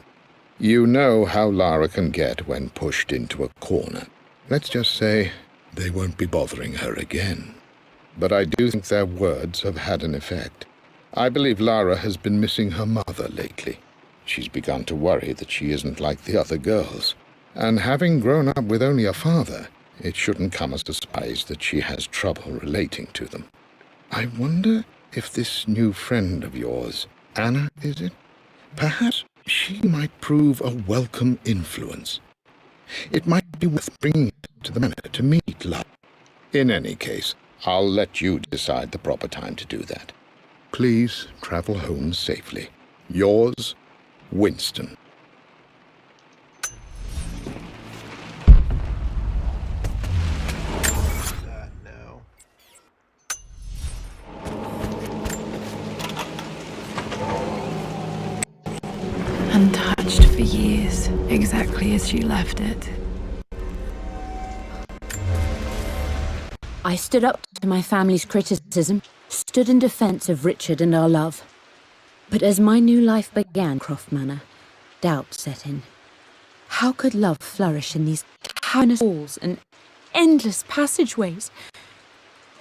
You know how Lara can get when pushed into a corner. Let's just say they won't be bothering her again. But I do think their words have had an effect. I believe Lara has been missing her mother lately. She's begun to worry that she isn't like the other girls. And having grown up with only a father, it shouldn't come as a surprise that she has trouble relating to them. I wonder if this new friend of yours, Anna, is it? Perhaps she might prove a welcome influence. It might be worth bringing her to the manor to meet Love. In any case, I'll let you decide the proper time to do that. Please travel home safely. Yours, Winston. No. Untouched for years, exactly as she left it. I stood up to my family's criticism, stood in defense of Richard and our love. But as my new life began, Croft Manor, doubt set in. How could love flourish in these cavernous halls and endless passageways?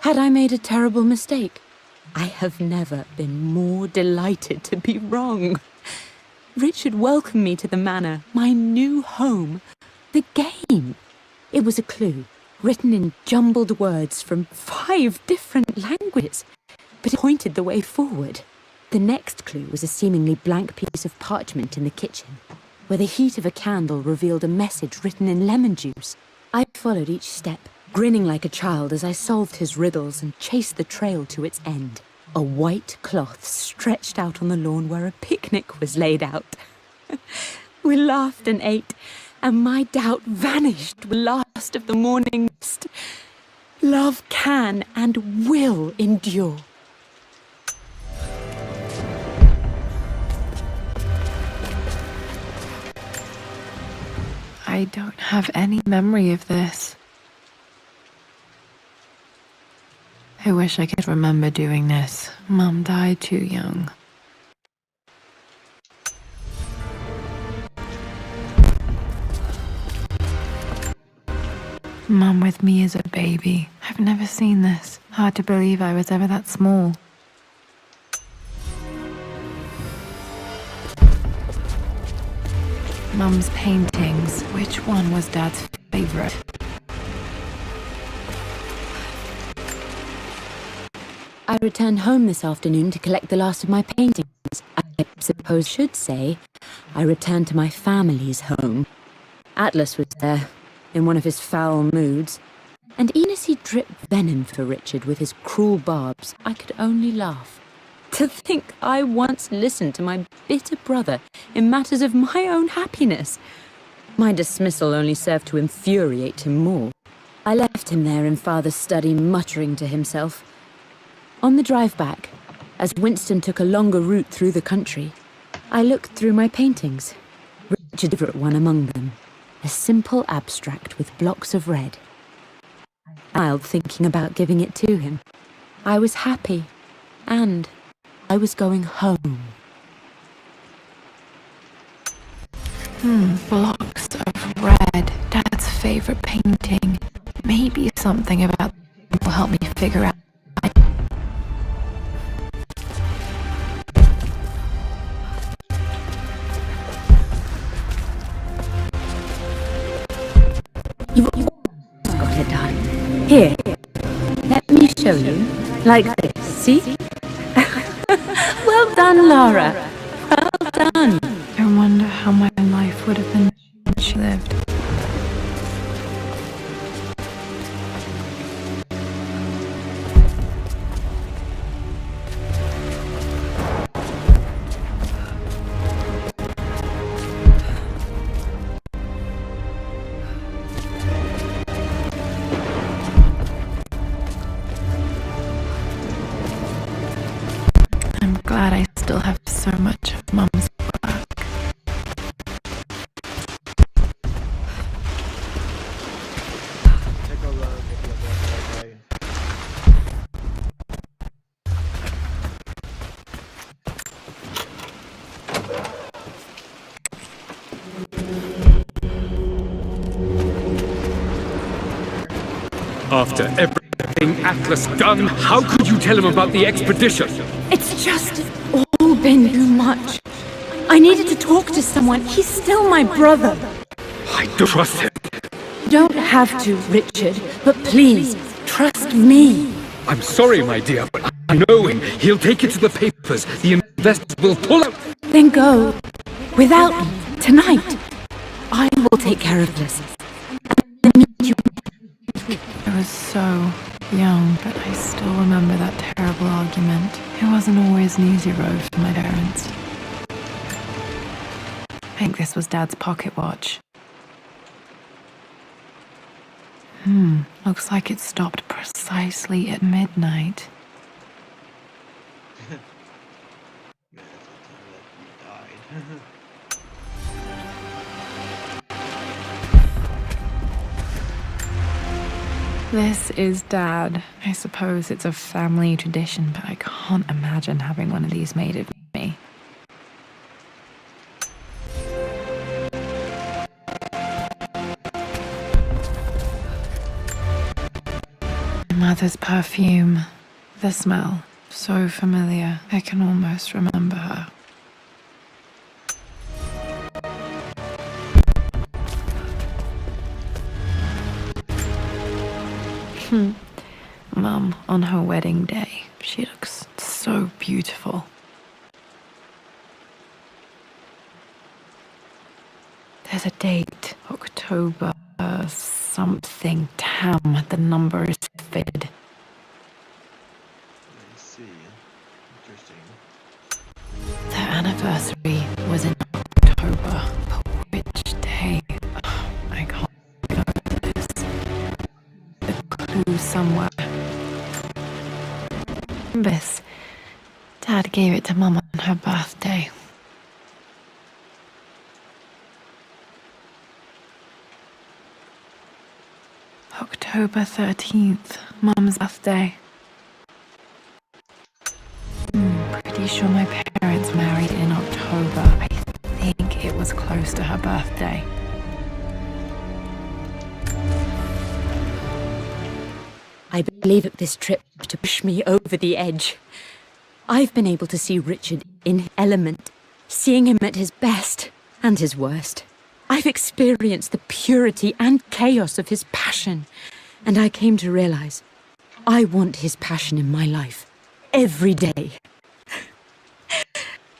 Had I made a terrible mistake? I have never been more delighted to be wrong. Richard welcomed me to the manor, my new home, the game. It was a clue, written in jumbled words from 5 different languages, but it pointed the way forward. The next clue was a seemingly blank piece of parchment in the kitchen, where the heat of a candle revealed a message written in lemon juice. I followed each step, grinning like a child as I solved his riddles and chased the trail to its end. A white cloth stretched out on the lawn where a picnic was laid out. We laughed and ate, and my doubt vanished with the last of the morning mist. Love can and will endure. I don't have any memory of this. I wish I could remember doing this. Mum died too young. Mum with me as a baby. I've never seen this. Hard to believe I was ever that small. Mum's paintings. Which one was Dad's favorite? I returned home this afternoon to collect the last of my paintings. I suppose I should say I returned to my family's home. Atlas was there, in one of his foul moods, and even as he dripped venom for Richard with his cruel barbs, I could only laugh. To think I once listened to my bitter brother in matters of my own happiness. My dismissal only served to infuriate him more. I left him there in Father's study, muttering to himself. On the drive back, as Winston took a longer route through the country, I looked through my paintings. Richard's favourite one among them, a simple abstract with blocks of red. I smiled, thinking about giving it to him. I was happy, and I was going home. Blocks of red. Dad's favourite painting. Maybe something about them will help me figure out. You've got it done. Here, let me show you. Like this, see? Well done, Lara. Well done. I wonder how my life would have been when she lived. I'm glad I still have so much of Mum's work. Take a look at the other. After everything Atlas done, how could you tell him about the expedition? It's just all been too much. I needed to talk to someone. He's still my brother. I don't trust him. You don't have to, Richard, but please, trust me. I'm sorry, my dear, but I know him. He'll take it to the papers. The investors will pull out. Then go. Without me, tonight. I will take care of this. And meet you. I was so young, but I still remember that terrible argument. It wasn't always an easy road for my parents. I think this was Dad's pocket watch. Looks like it stopped precisely at midnight. This is Dad. I suppose it's a family tradition, but I can't imagine having one of these made of me. Mother's perfume. The smell. So familiar. I can almost remember her. Mum, on her wedding day, she looks so beautiful. There's a date, October something. Damn, the number is fitted. I see. Interesting. The anniversary was in October, but which day? I can't know this. The clue somewhere. This. Dad gave it to Mum on her birthday. October 13th, Mum's birthday. Pretty sure my parents married in October. I think it was close to her birthday. I believe that this trip to push me over the edge. I've been able to see Richard in his element, seeing him at his best and his worst. I've experienced the purity and chaos of his passion, and I came to realize I want his passion in my life every day.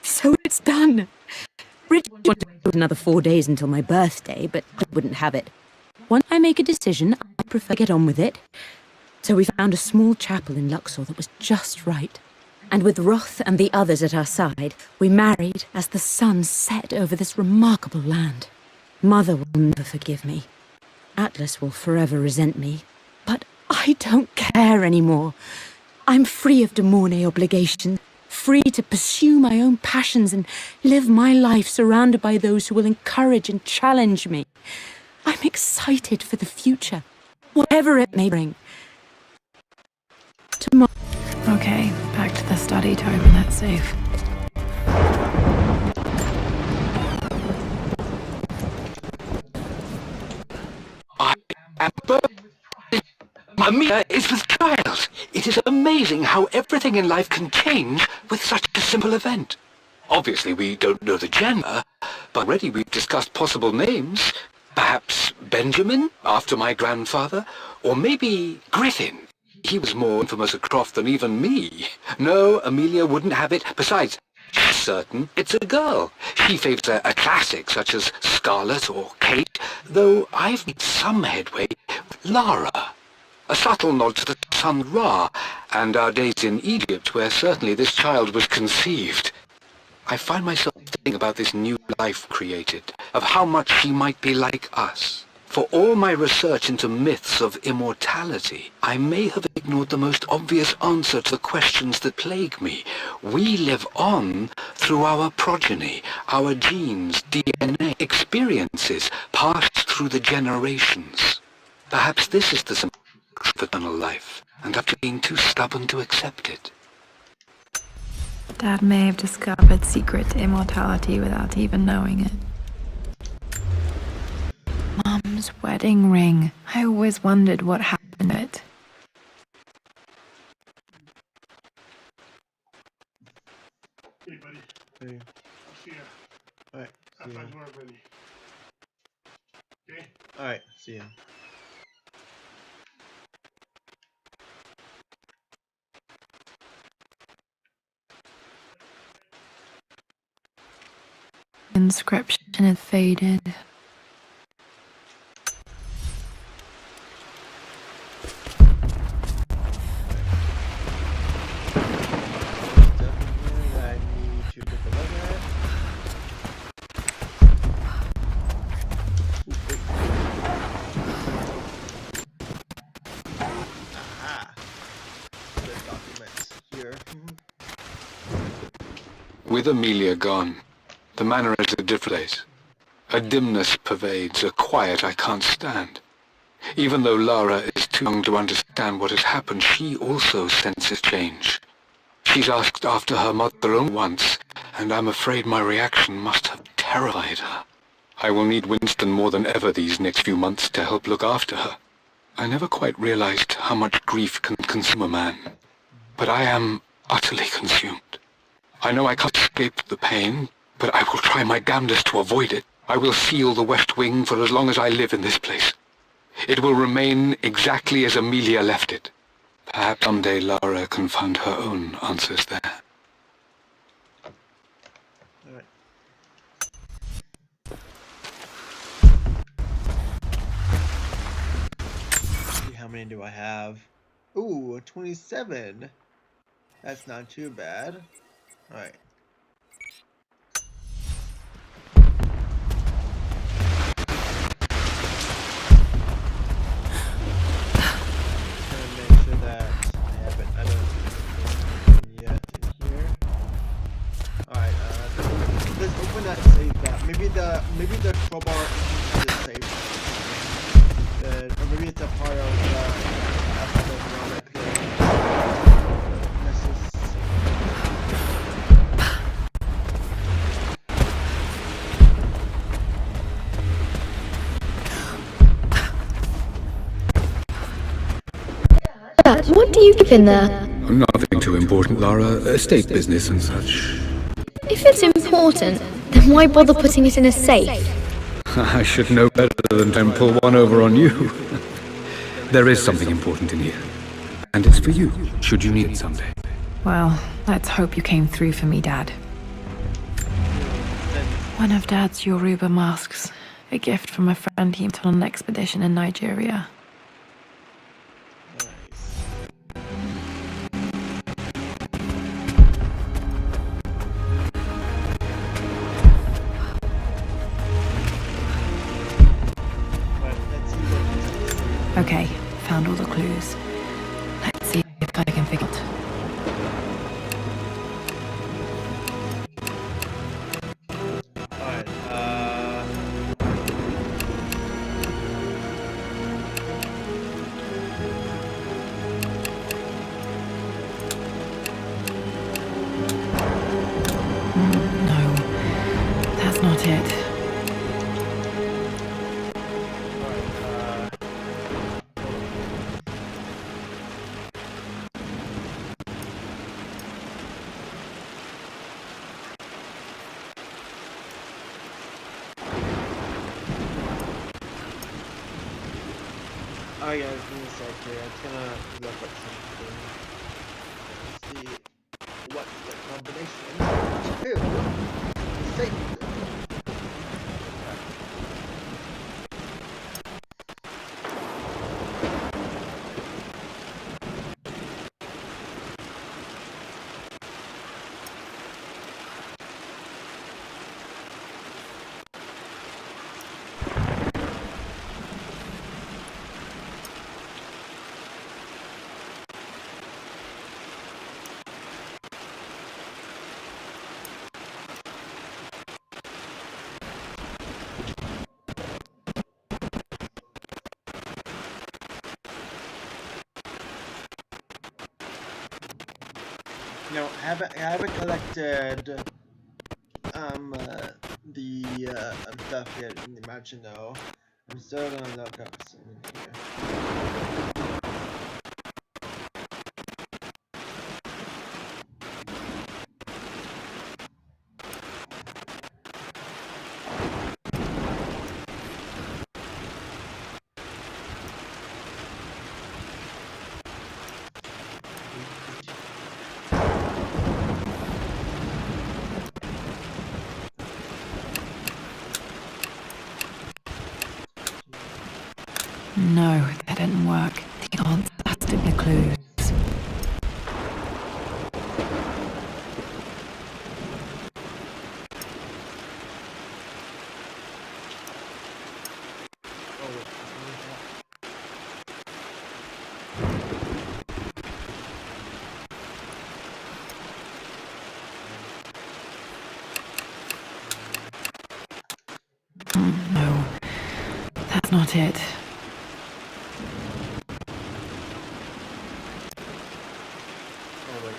So it's done. Richard wanted to wait another 4 days until my birthday, but I wouldn't have it. Once I make a decision, I prefer to get on with it. So we found a small chapel in Luxor that was just right. And with Roth and the others at our side, we married as the sun set over this remarkable land. Mother will never forgive me. Atlas will forever resent me. But I don't care anymore. I'm free of De Mornay obligations, free to pursue my own passions and live my life surrounded by those who will encourage and challenge me. I'm excited for the future, whatever it may bring. Tomorrow. Okay, back to the study to open that safe. I am Mamiya is with child. It is amazing how everything in life can change with such a simple event. Obviously, we don't know the gender, but already we've discussed possible names. Perhaps Benjamin, after my grandfather, or maybe Griffin. He was more infamous at Croft than even me. No, Amelia wouldn't have it. Besides, she's certain it's a girl. She favors a classic such as Scarlet or Kate, though I've made some headway with Lara. A subtle nod to the sun Ra, and our days in Egypt, where certainly this child was conceived. I find myself thinking about this new life created, of how much she might be like us. For all my research into myths of immortality, I may have ignored the most obvious answer to the questions that plague me. We live on through our progeny, our genes, DNA, experiences passed through the generations. Perhaps this is the simple truth of eternal life, and I've been too stubborn to accept it. Dad may have discovered secret immortality without even knowing it. Mum's wedding ring. I always wondered what happened to it. Hey, buddy. Hey, I'll see ya. bye. more money. Okay? Alright, see ya. Inscription is faded. I need to take a look at. Aha! The documents here. With Amelia gone, the manor is a different place. A dimness pervades, a quiet I can't stand. Even though Lara is too young to understand what has happened, she also senses change. She's asked after her mother only once, and I'm afraid my reaction must have terrified her. I will need Winston more than ever these next few months to help look after her. I never quite realized how much grief can consume a man, but I am utterly consumed. I know I can't escape the pain, but I will try my damnedest to avoid it. I will seal the West Wing for as long as I live in this place. It will remain exactly as Amelia left it. Perhaps someday Lara can find her own answers there. Alright. See how many do I have? Ooh, 27. That's not too bad. Alright. Make sure that I haven't yet in here. Alright, let's open that safe. Maybe the crowbar is the safe. Or maybe it's a part of the Dad, what do you keep in there? Nothing too important, Lara. Estate business and such. If it's important, then why bother putting it in a safe? I should know better than to pull one over on you. There is something important in here. And it's for you, should you need it someday. Well, let's hope you came through for me, Dad. One of Dad's Yoruba masks. A gift from a friend he met on an expedition in Nigeria. Okay, found all the clues. Let's see if I can figure it. Alright, No, that's not it. Alright guys, give me a sec here. I'm just gonna look up something. See what's the combination to save. No, I haven't collected the stuff yet in the mansion though. I'm still gonna look up some in here. No, that didn't work. The answer has to be clues. No, that's not it. Oh wait.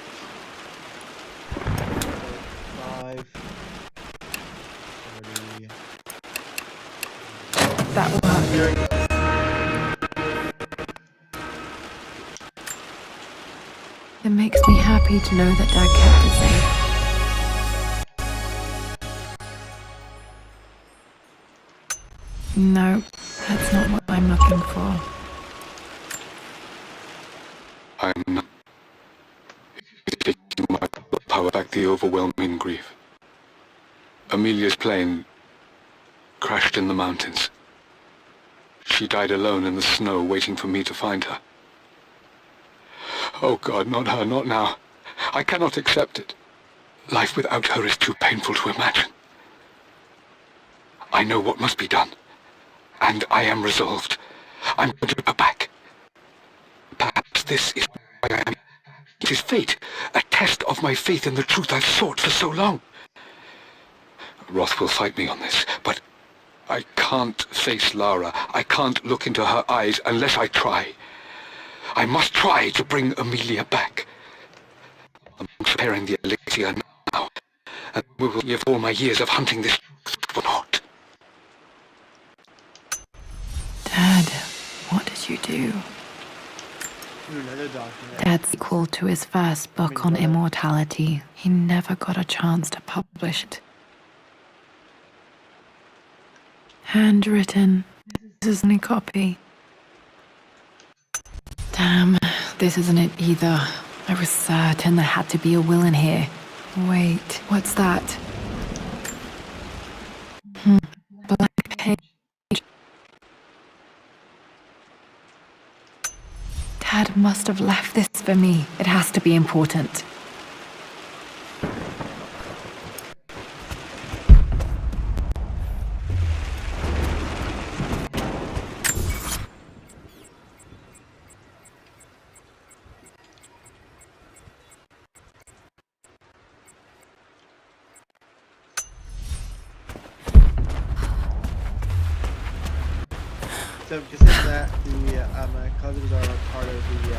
5, 30. That worked. There we go. It makes me happy to know that Dad kept it safe. No, that's not what I'm looking for. I'm not taking my power back, the overwhelming grief. Amelia's plane crashed in the mountains. She died alone in the snow, waiting for me to find her. Oh God, not her, not now. I cannot accept it. Life without her is too painful to imagine. I know what must be done, and I am resolved. I'm going to give her back. Perhaps this is why I am. It is fate, a test of my faith in the truth I've sought for so long. Roth will fight me on this, but I can't face Lara. I can't look into her eyes unless I try. I must try to bring Amelia back. I'm preparing the elixir now, and we will see if all my years of hunting this for naught. Dad, what did you do? Another document. Dad's sequel to his first book on immortality. He never got a chance to publish it. Handwritten. This isn't a copy. Damn, this isn't it either. I was certain there had to be a will in here. Wait, what's that? Black page. Dad must have left this for me. It has to be important. So because of that, the cousins are part of the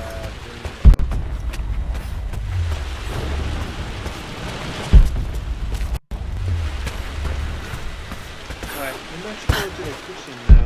Alright, let's go to the kitchen now.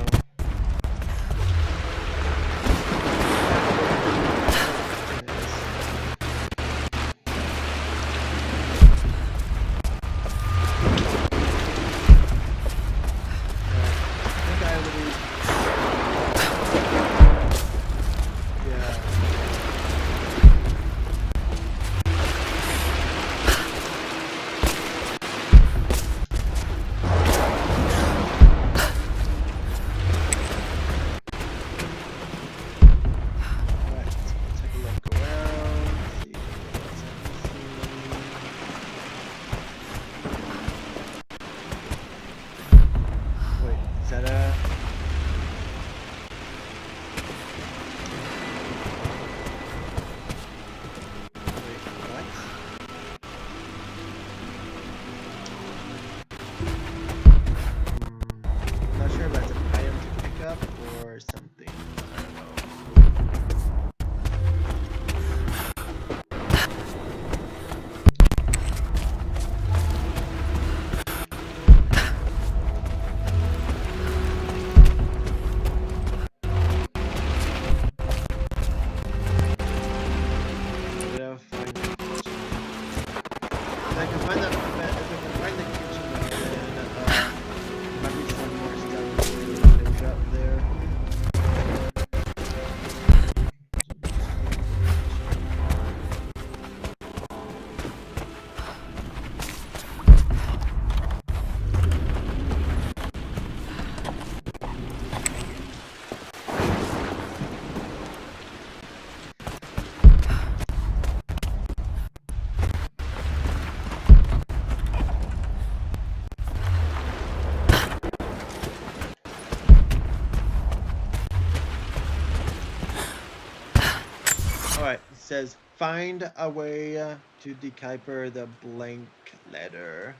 says, find a way to decipher the blank letter.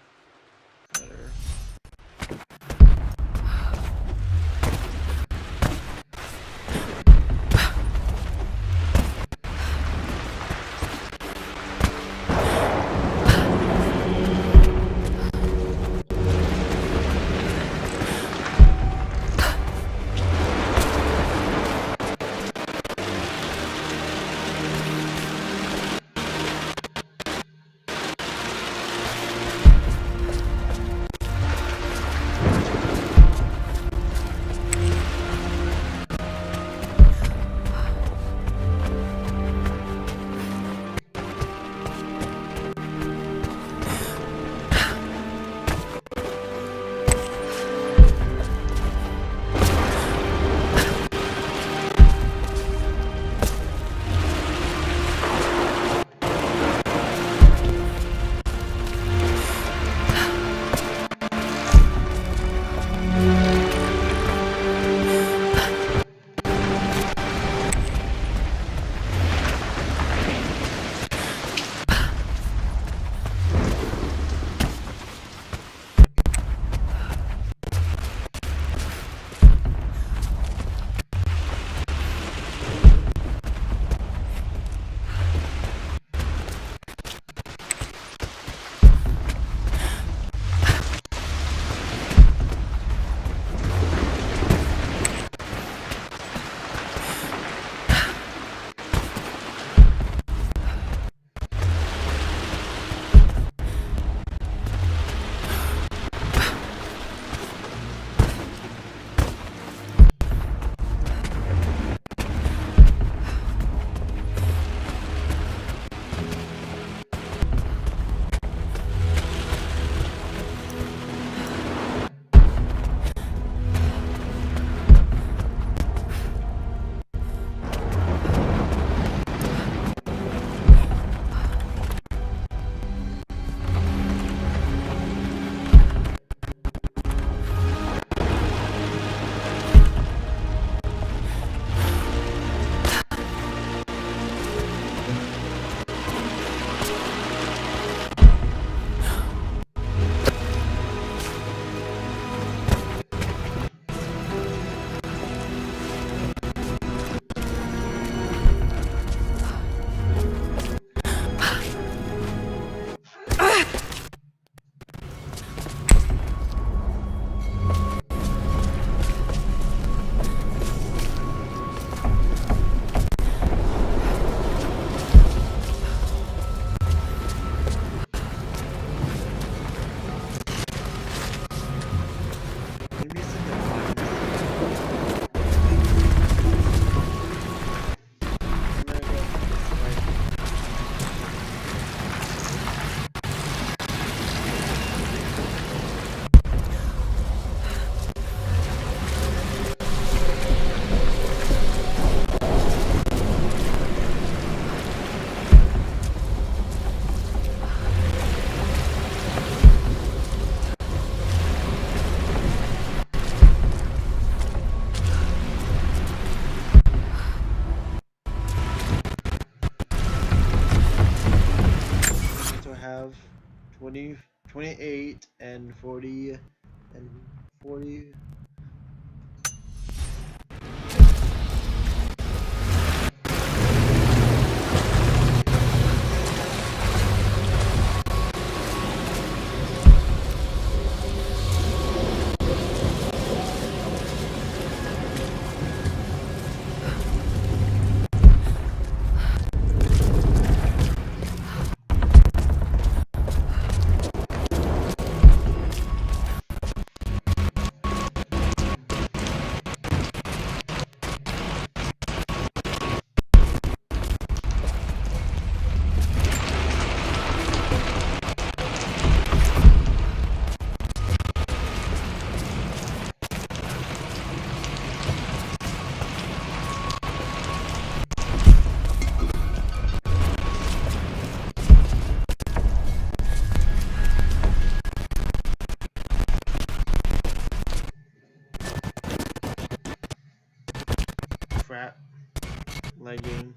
Have 20, 28 and 40 and 40. Crap. Lagging.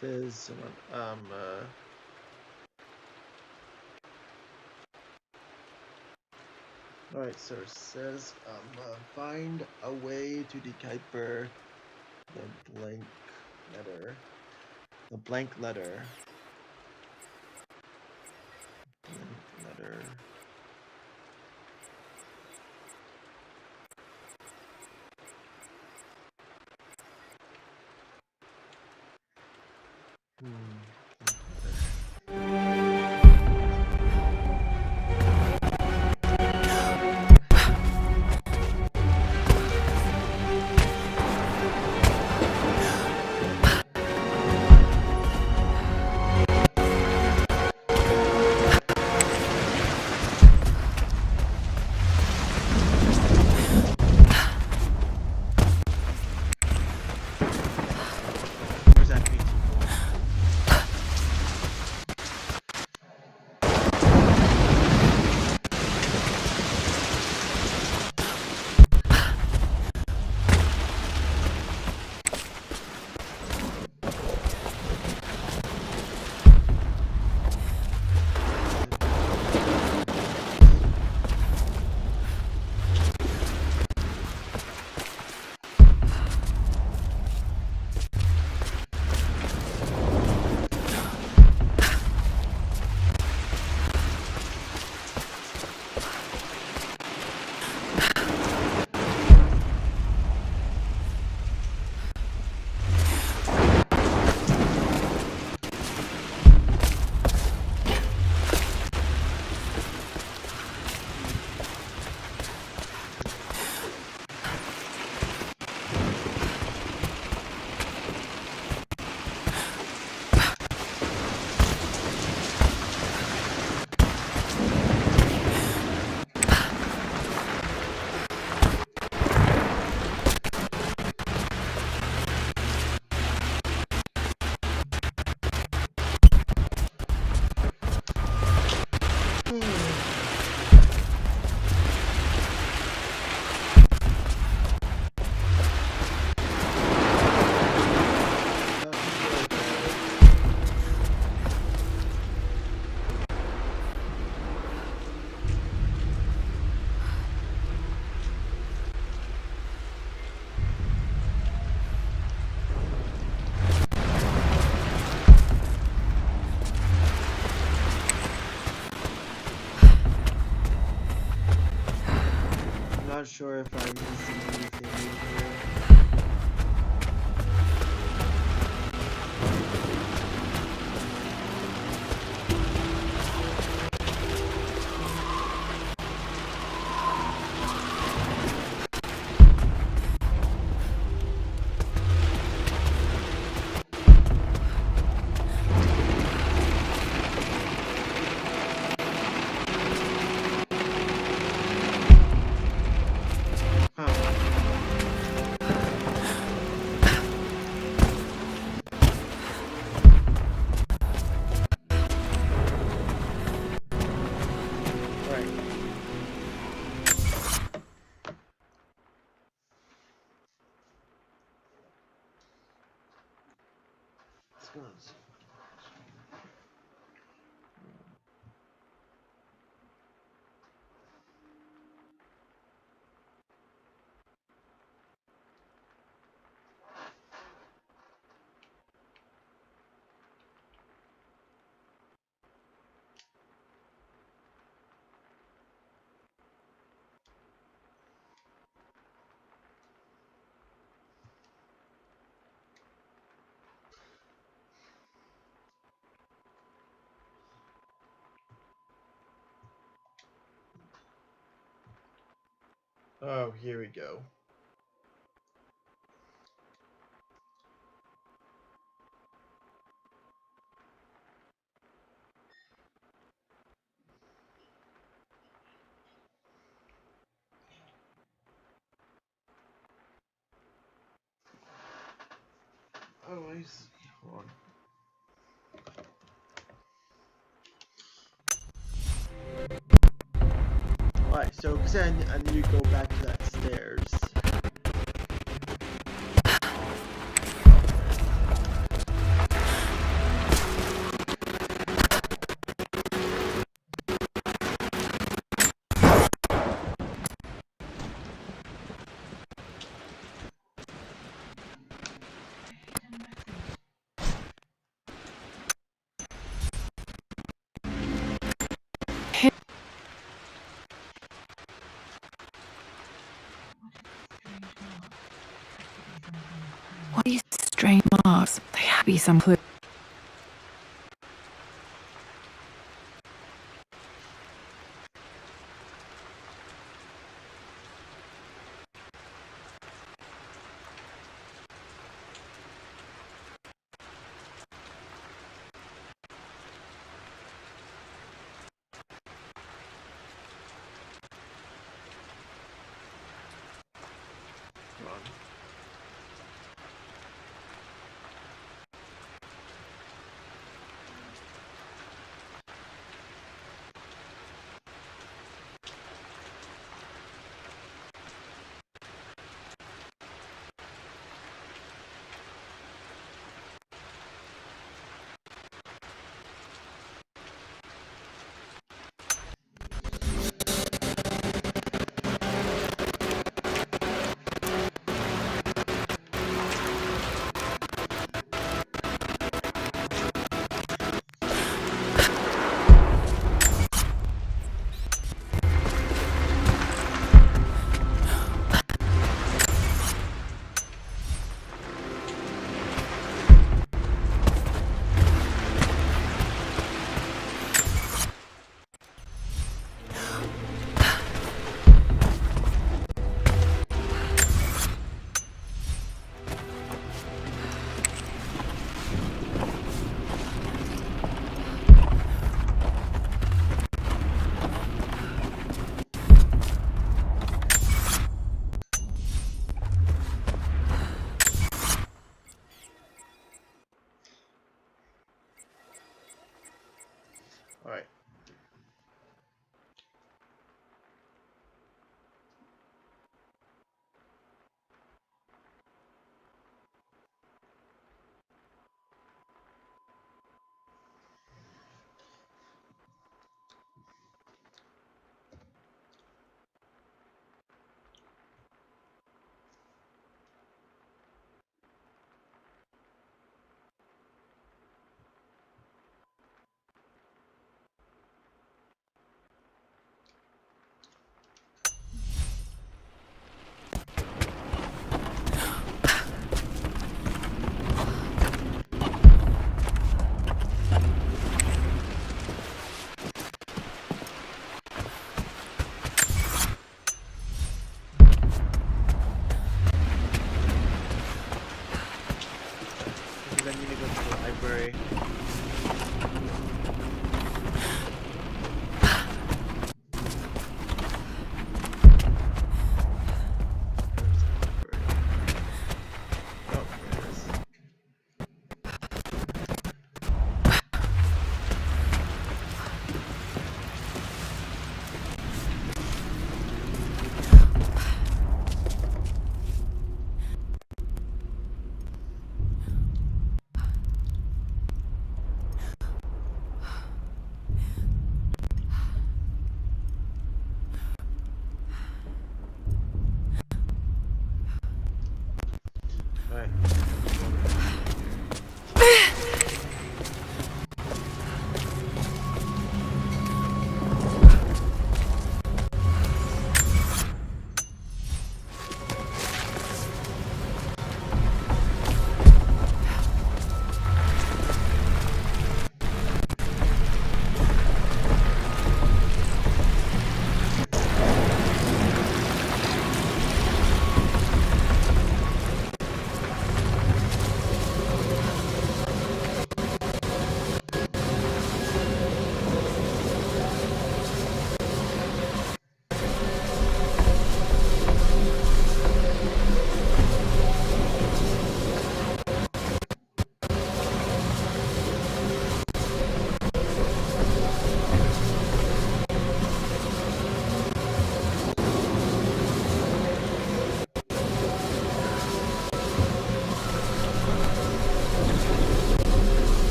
Says alright, so it says find a way to decipher the blank letter. The blank letter. Blank letter. Where's that meeting going? Not sure if I'm missing anything in here. Oh, here we go. Oh, I see. Hold on. Alright, so because I need to go back to that stairs. be some clue.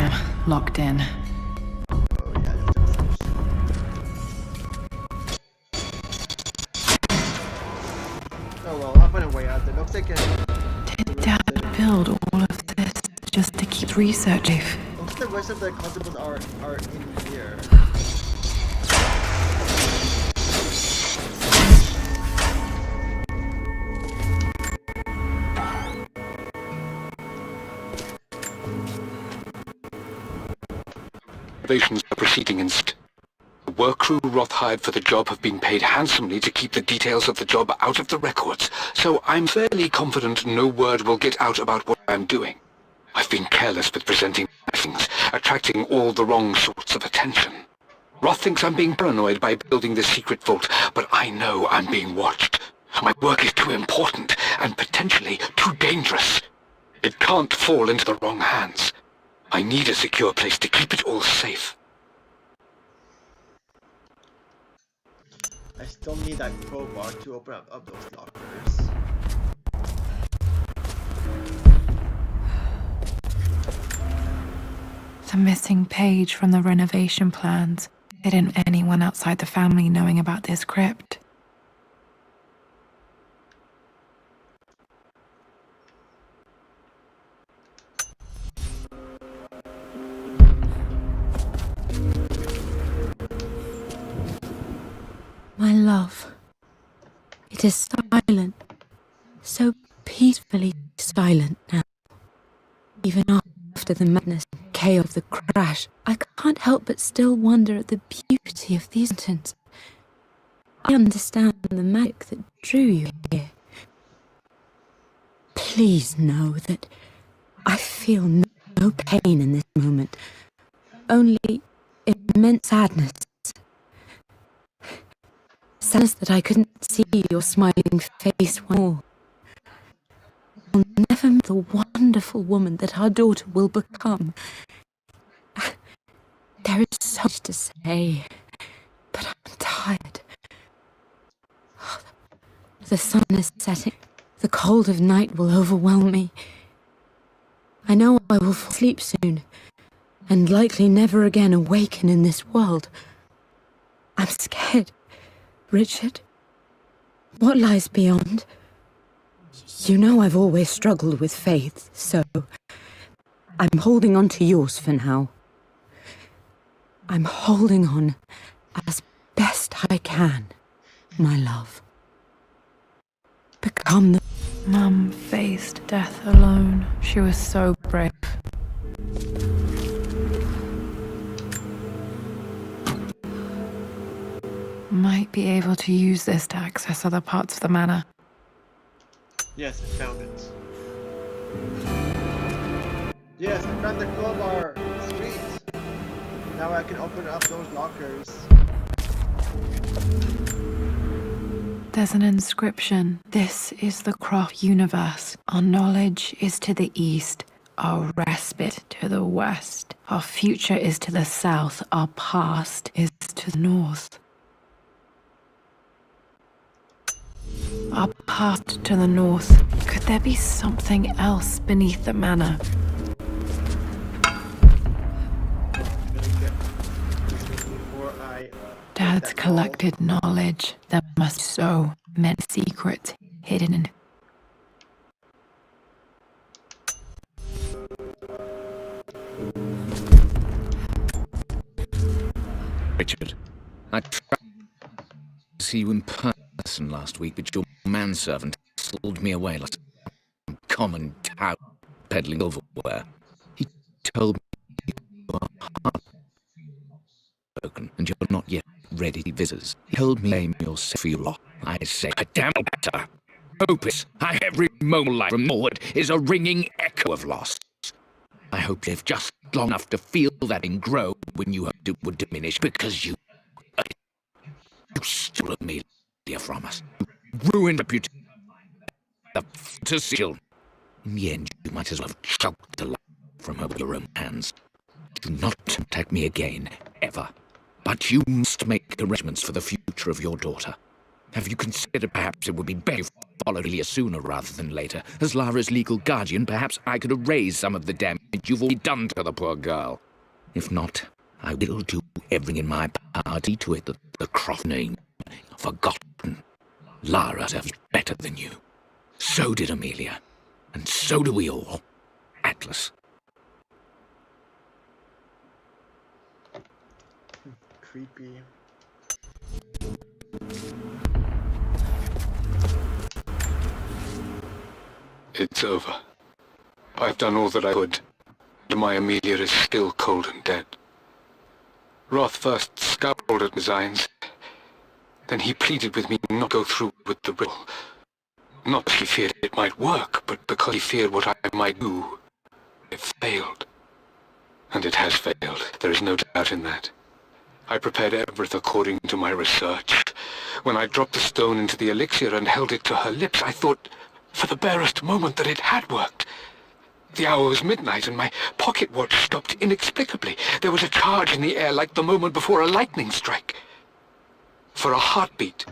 them, locked in. Oh yeah, that's upstairs. Oh well, I'll find a way out. It looks like Did Dad build all of this just to keep research safe? looks like the rest of the constables are in here. Observations are proceeding in st. The work crew Roth hired for the job have been paid handsomely to keep the details of the job out of the records, so I'm fairly confident no word will get out about what I'm doing. I've been careless with presenting things, attracting all the wrong sorts of attention. Roth thinks I'm being paranoid by building this secret vault, but I know I'm being watched. My work is too important and potentially too dangerous. It can't fall into the wrong hands. I need a secure place to keep it all safe. I still need that crowbar to open up those lockers. The missing page from the renovation plans. Didn't anyone outside the family knowing about this crypt? My love, it is silent, so peacefully silent now. Even after the madness and chaos of the crash, I can't help but still wonder at the beauty of these mountains. I understand the magic that drew you here. Please know that I feel no pain in this moment, only immense sadness. Sadness that I couldn't see your smiling face once more. I'll never meet the wonderful woman that our daughter will become. There is so much to say, but I'm tired. The sun is setting. The cold of night will overwhelm me. I know I will fall asleep soon, and likely never again awaken in this world. I'm scared. Richard, what lies beyond? You know I've always struggled with faith, so I'm holding on to yours for now. I'm holding on as best I can, my love. Become the... Mum faced death alone. She was so brave. Might be able to use this to access other parts of the manor. Yes, I found it. Yes, I found the crowbar. Sweet. Now I can open up those lockers. There's an inscription. This is the Croft universe. Our knowledge is to the east, our respite to the west. Our future is to the south, our past is to the north. Our past to the north. Could there be something else beneath the manor? Dad's collected knowledge. There must be so many secrets hidden. Richard, I tried to see you in person last week, but your manservant sold me away like some common tout peddling silverware. He told me you are heartbroken and you're not yet ready to visitors. He told me blame yourself for your loss. I say, a damn better. Hopeless. Every moment life from forward is a ringing echo of loss. I hope you live just long enough to feel that and grow when you hoped it would diminish, because you stole Amelia from us. You ruined reputation. To seal. In the end, you might as well have choked the life from her with your own hands. Do not contact me again, ever. But you must make arrangements for the future of your daughter. Have you considered perhaps it would be better followed Amelia sooner rather than later. As Lara's legal guardian, perhaps I could erase some of the damage you've already done to the poor girl. If not, I will do everything in my power to see to it that the Croft name forgotten. Lara deserves better than you. So did Amelia. And so do we all. Atlas. Creepy. It's over. I've done all that I could, and my Amelia is still cold and dead. Roth first scowled at designs. Then he pleaded with me not to go through with the ritual. Not because he feared it might work, but because he feared what I might do. It failed. And it has failed. There is no doubt in that. I prepared everything according to my research. When I dropped the stone into the elixir and held it to her lips, I thought for the barest moment that it had worked. The hour was midnight and my pocket watch stopped inexplicably. There was a charge in the air like the moment before a lightning strike. For a heartbeat,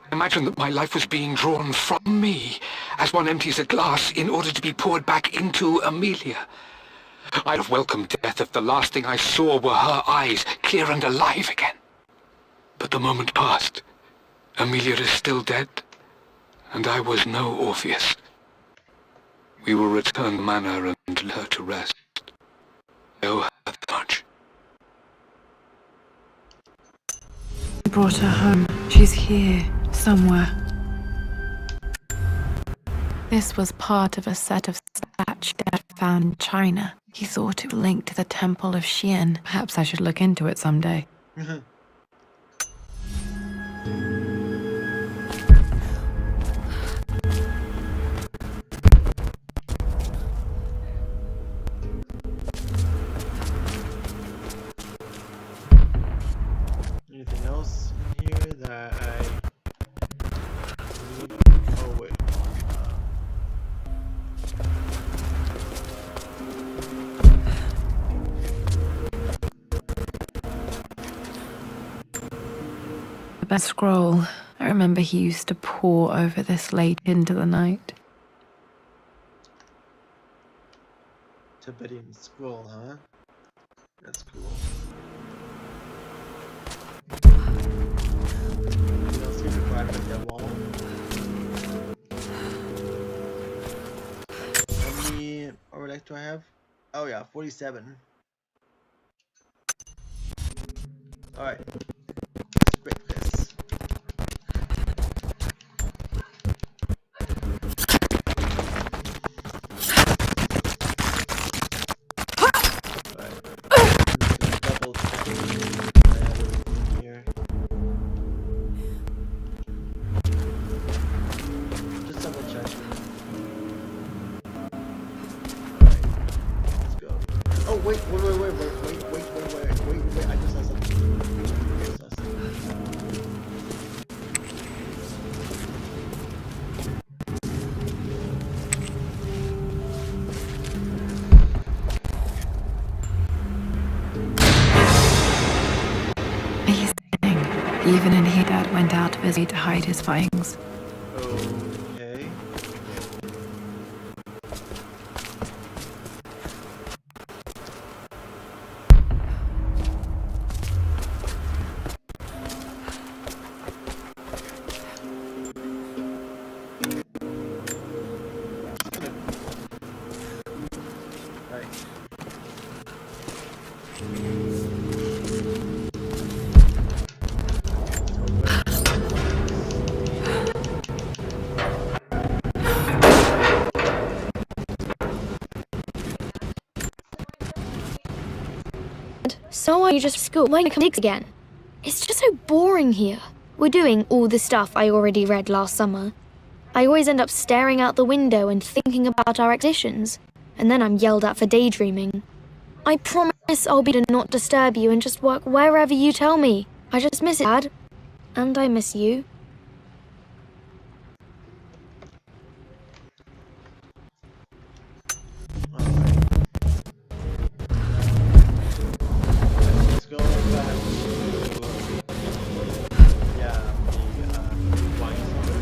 I imagined that my life was being drawn from me as one empties a glass in order to be poured back into Amelia. I'd have welcomed death if the last thing I saw were her eyes, clear and alive again. But the moment passed. Amelia is still dead, and I was no Orpheus. We will return to Manor and lay her to rest. I owe her that much. We brought her home. She's here, somewhere. This was part of a set of statues Dad found in China. He thought it was linked to the Temple of Xian. Perhaps I should look into it someday. Anything else in here that I need? Oh wait. The best scroll. I remember he used to pore over this late into the night. Tibetan scroll, huh? That's cool. Anything else here before I break that wall? How many overdeck do I have? Oh yeah, 47. Alright. Let's break this. Double check here. Just double check. Alright, let's go. Oh wait, wait, I just saw something. Even in here, Dad went out of his way to hide his findings. Okay. Right. So are you just school? Why don't you come again? It's just so boring here. We're doing all the stuff I already read last summer. I always end up staring out the window and thinking about our expeditions, and then I'm yelled at for daydreaming. I promise I'll be to not disturb you and just work wherever you tell me. I just miss it, Dad. And I miss you. Let's go back to wine cellar.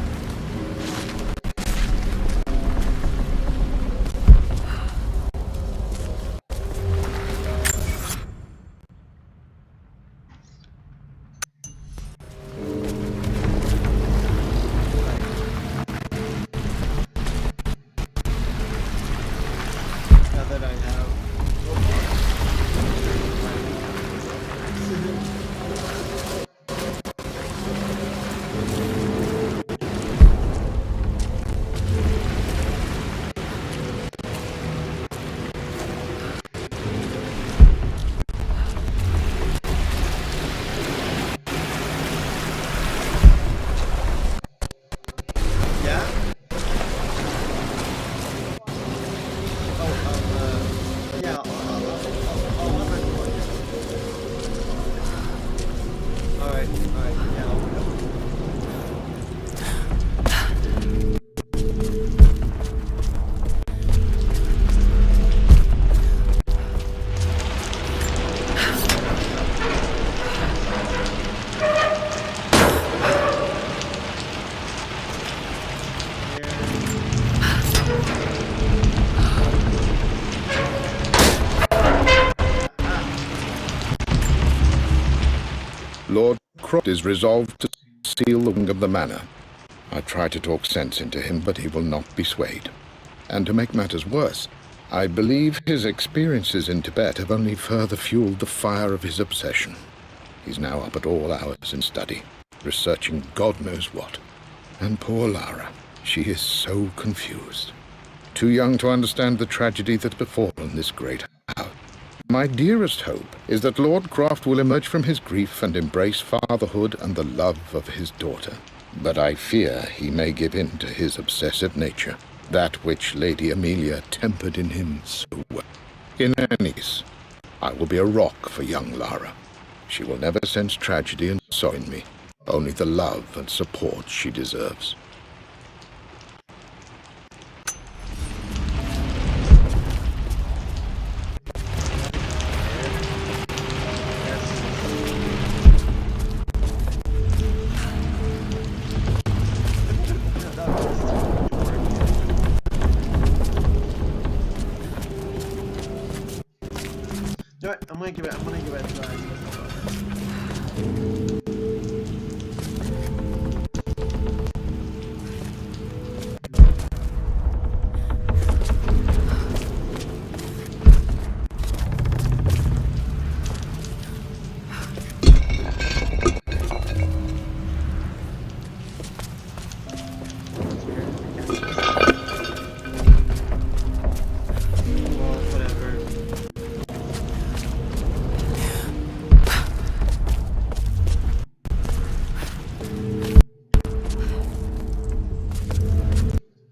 Lord Croft is resolved to seal the wing of the manor. I try to talk sense into him, but he will not be swayed. And to make matters worse, I believe his experiences in Tibet have only further fueled the fire of his obsession. He's now up at all hours in study, researching God knows what. And poor Lara, she is so confused. Too young to understand the tragedy that's befallen this great house. My dearest hope is that Lord Croft will emerge from his grief and embrace fatherhood and the love of his daughter. But I fear he may give in to his obsessive nature, that which Lady Amelia tempered in him so well. In any case, I will be a rock for young Lara. She will never sense tragedy and sorrow in me, only the love and support she deserves. You know what? I'm gonna give it a try. Well, whatever.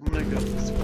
I'm gonna go this way.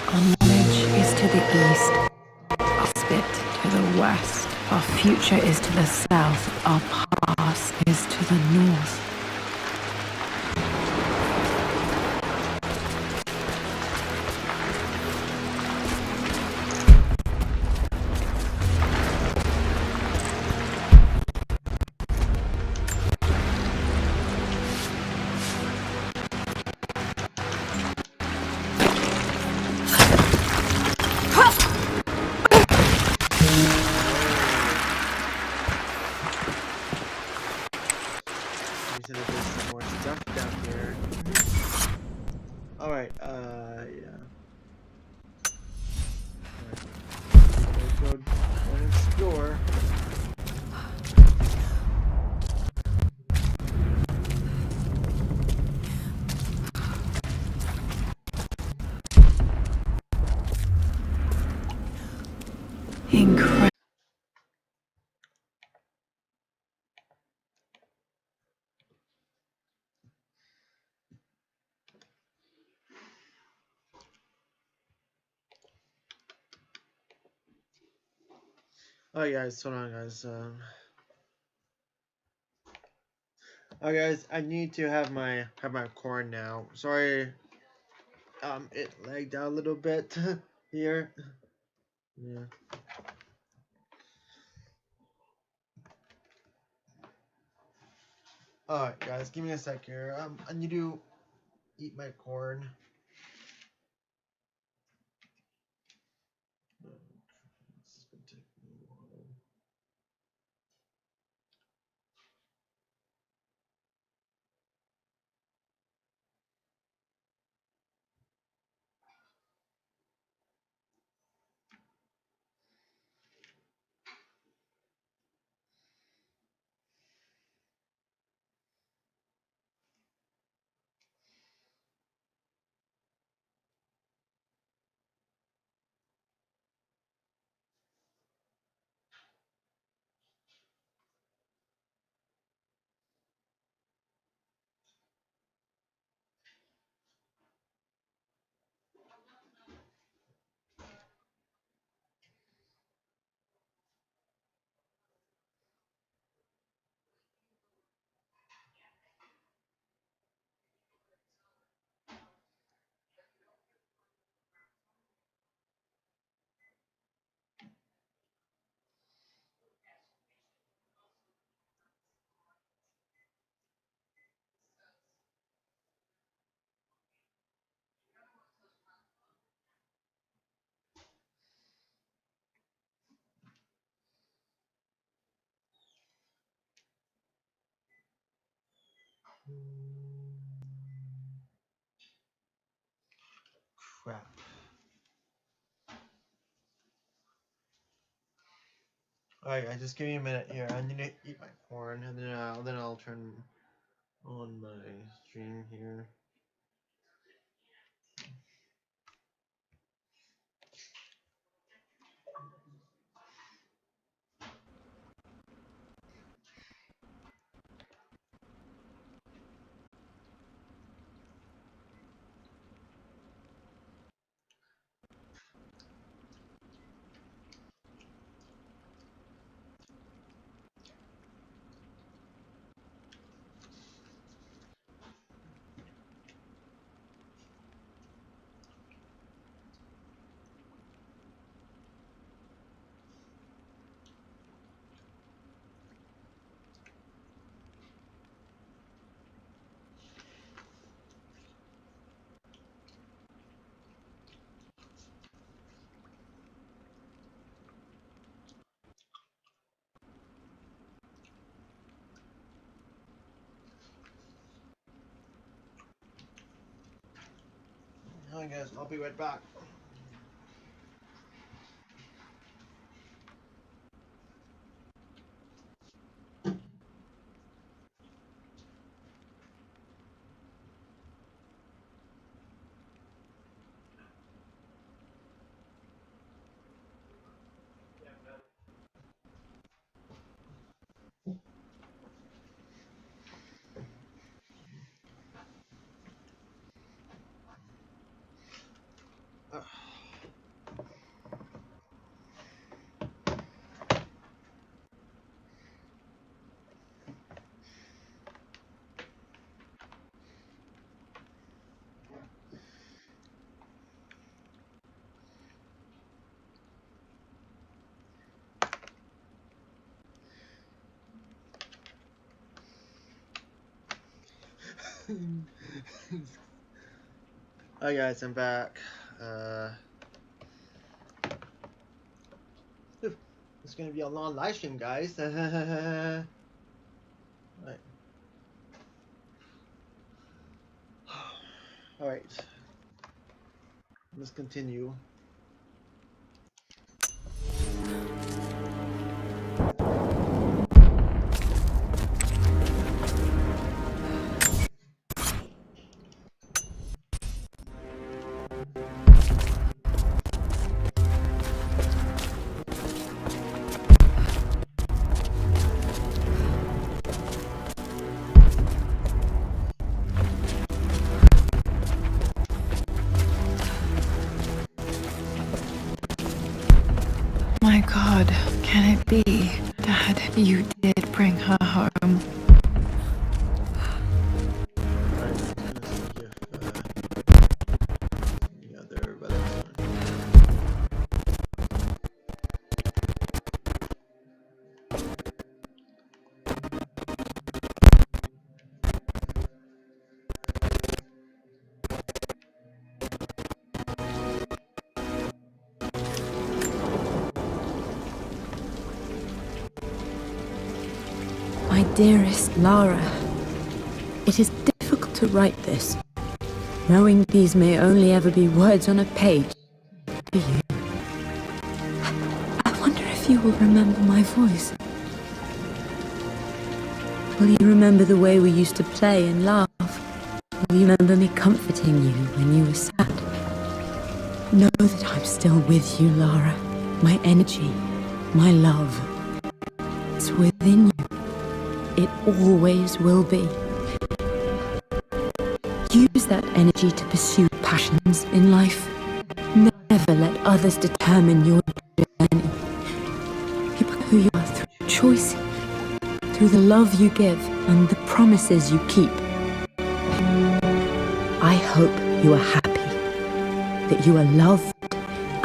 Our knowledge is to the east, our spit to the west, our future is to the south, our past is to the north. You said that there's some more stuff down here. Alright, yeah. Alright. Go and explore. Incredible. Alright guys, hold on guys. Alright guys, I need to have my corn now. Sorry, it lagged out a little bit here. Yeah. Alright guys, give me a sec here. I need to eat my corn. This is gonna take me a while. Crap. Alright, guys, just give me a minute here. I need to eat my corn, and then I'll turn on my stream here. Alright, guys, I'll be right back. Alright, guys, I'm back. It's gonna be a long live stream, guys. Alright. Alright. Let's continue. My God, can it be? Dad, you did bring her home. My dearest Lara, it is difficult to write this, knowing these may only ever be words on a page to you. I wonder if you will remember my voice. Will you remember the way we used to play and laugh? Will you remember me comforting you when you were sad? Know that I'm still with you, Lara. My energy, my love, it's within you. It always will be. Use that energy to pursue passions in life. Never let others determine your journey. People who you are through choice, through the love you give and the promises you keep. I hope you are happy, that you are loved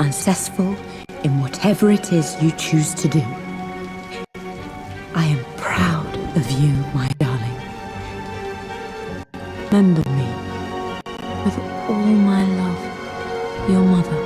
and successful in whatever it is you choose to do. I am proud of you, my darling. Remember me with all my love, your mother.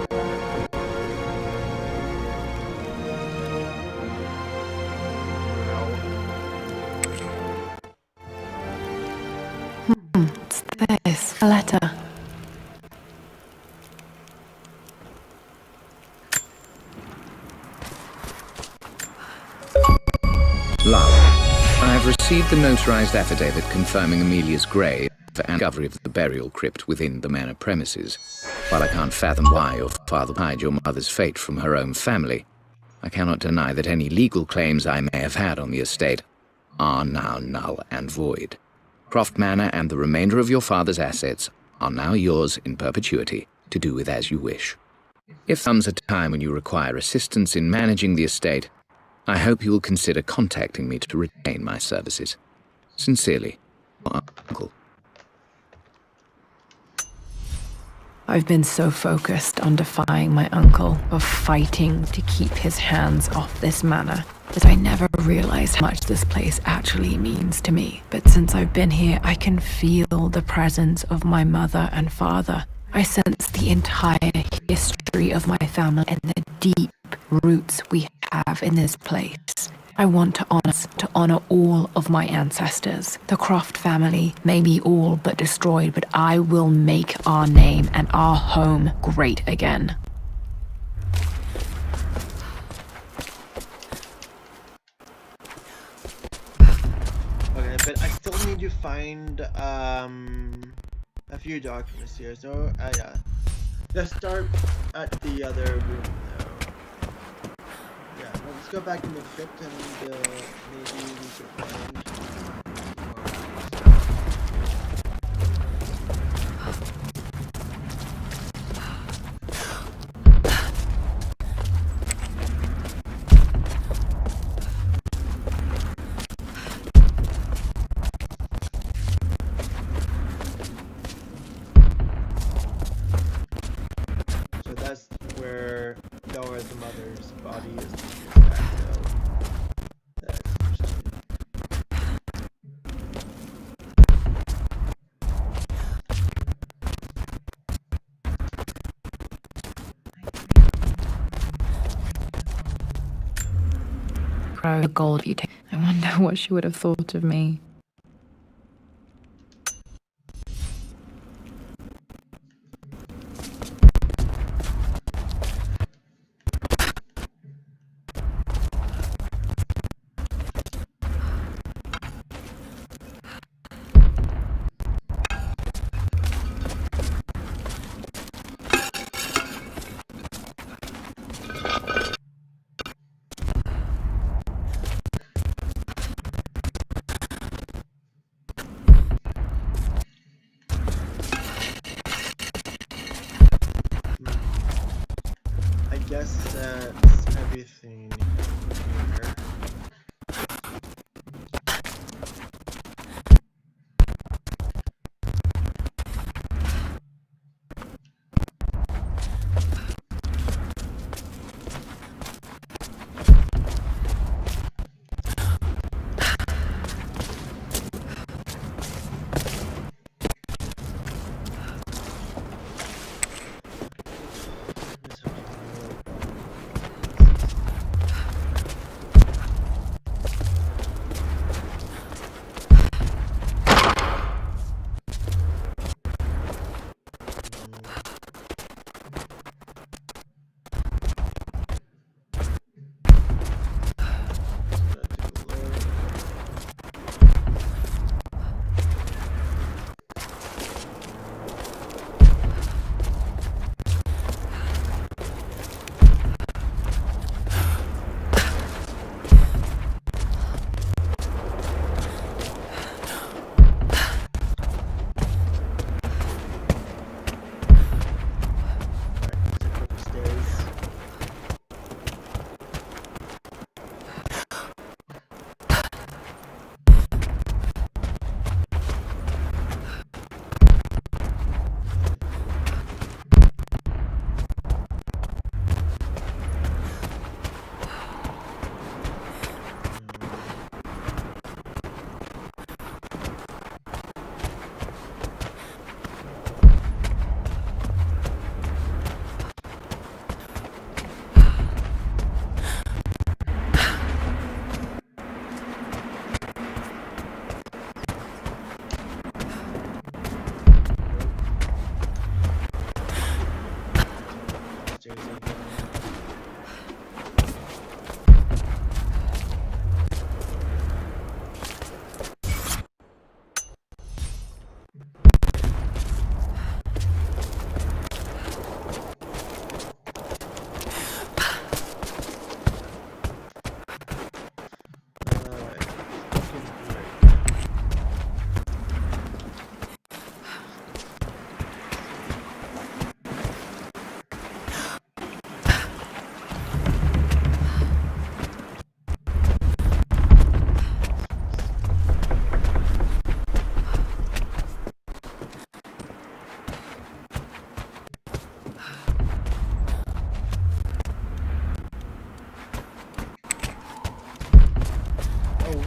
Lara, I have received the notarized affidavit confirming Amelia's grave and discovery of the burial crypt within the manor premises. While I can't fathom why your father would hide your mother's fate from her own family, I cannot deny that any legal claims I may have had on the estate are now null and void. Croft Manor and the remainder of your father's assets are now yours in perpetuity to do with as you wish. If comes a time when you require assistance in managing the estate, I hope you will consider contacting me to retain my services. Sincerely, your uncle. I've been so focused on defying my uncle, of fighting to keep his hands off this manor, that I never realized how much this place actually means to me. But since I've been here, I can feel the presence of my mother and father. I sense the entire history of my family and the deep roots we have in this place. I want to honor all of my ancestors. The Croft family may be all but destroyed, but I will make our name and our home great again. Okay, but I still need to find a few documents here. So yeah, let's start at the other room though. Yeah, let's go back in the crypt and maybe we should find so that's where Dora the mother's body is. The gold you take. I wonder what she would have thought of me. I guess that's everything here.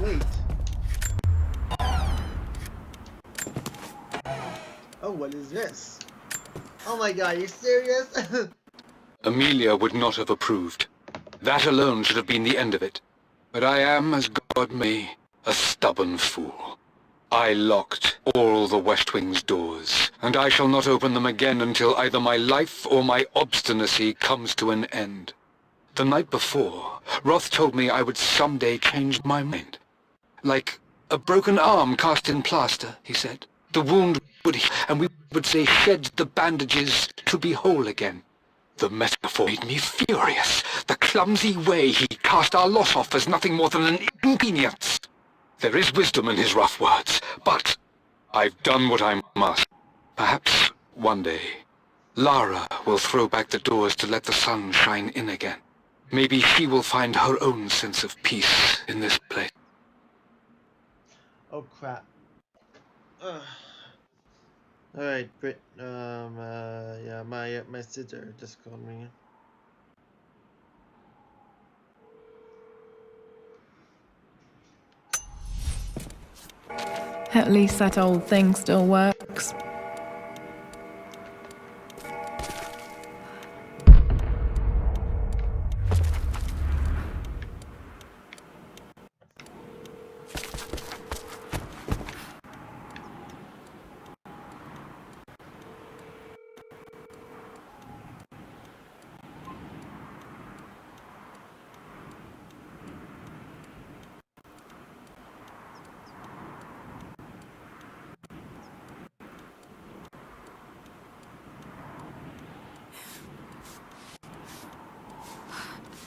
Wait. Oh, what is this? Oh my god, are you serious? Amelia would not have approved. That alone should have been the end of it. But I am, as God may, a stubborn fool. I locked all the West Wing's doors, and I shall not open them again until either my life or my obstinacy comes to an end. The night before, Roth told me I would someday change my mind. Like a broken arm cast in plaster, he said. The wound would heal, and we would say shed the bandages to be whole again. The metaphor made me furious. The clumsy way he cast our loss off as nothing more than an inconvenience. There is wisdom in his rough words, but I've done what I must. Perhaps one day, Lara will throw back the doors to let the sun shine in again. Maybe she will find her own sense of peace in this place. Oh crap. Ugh. Alright, Brit, yeah, my sister just called me. At least that old thing still works.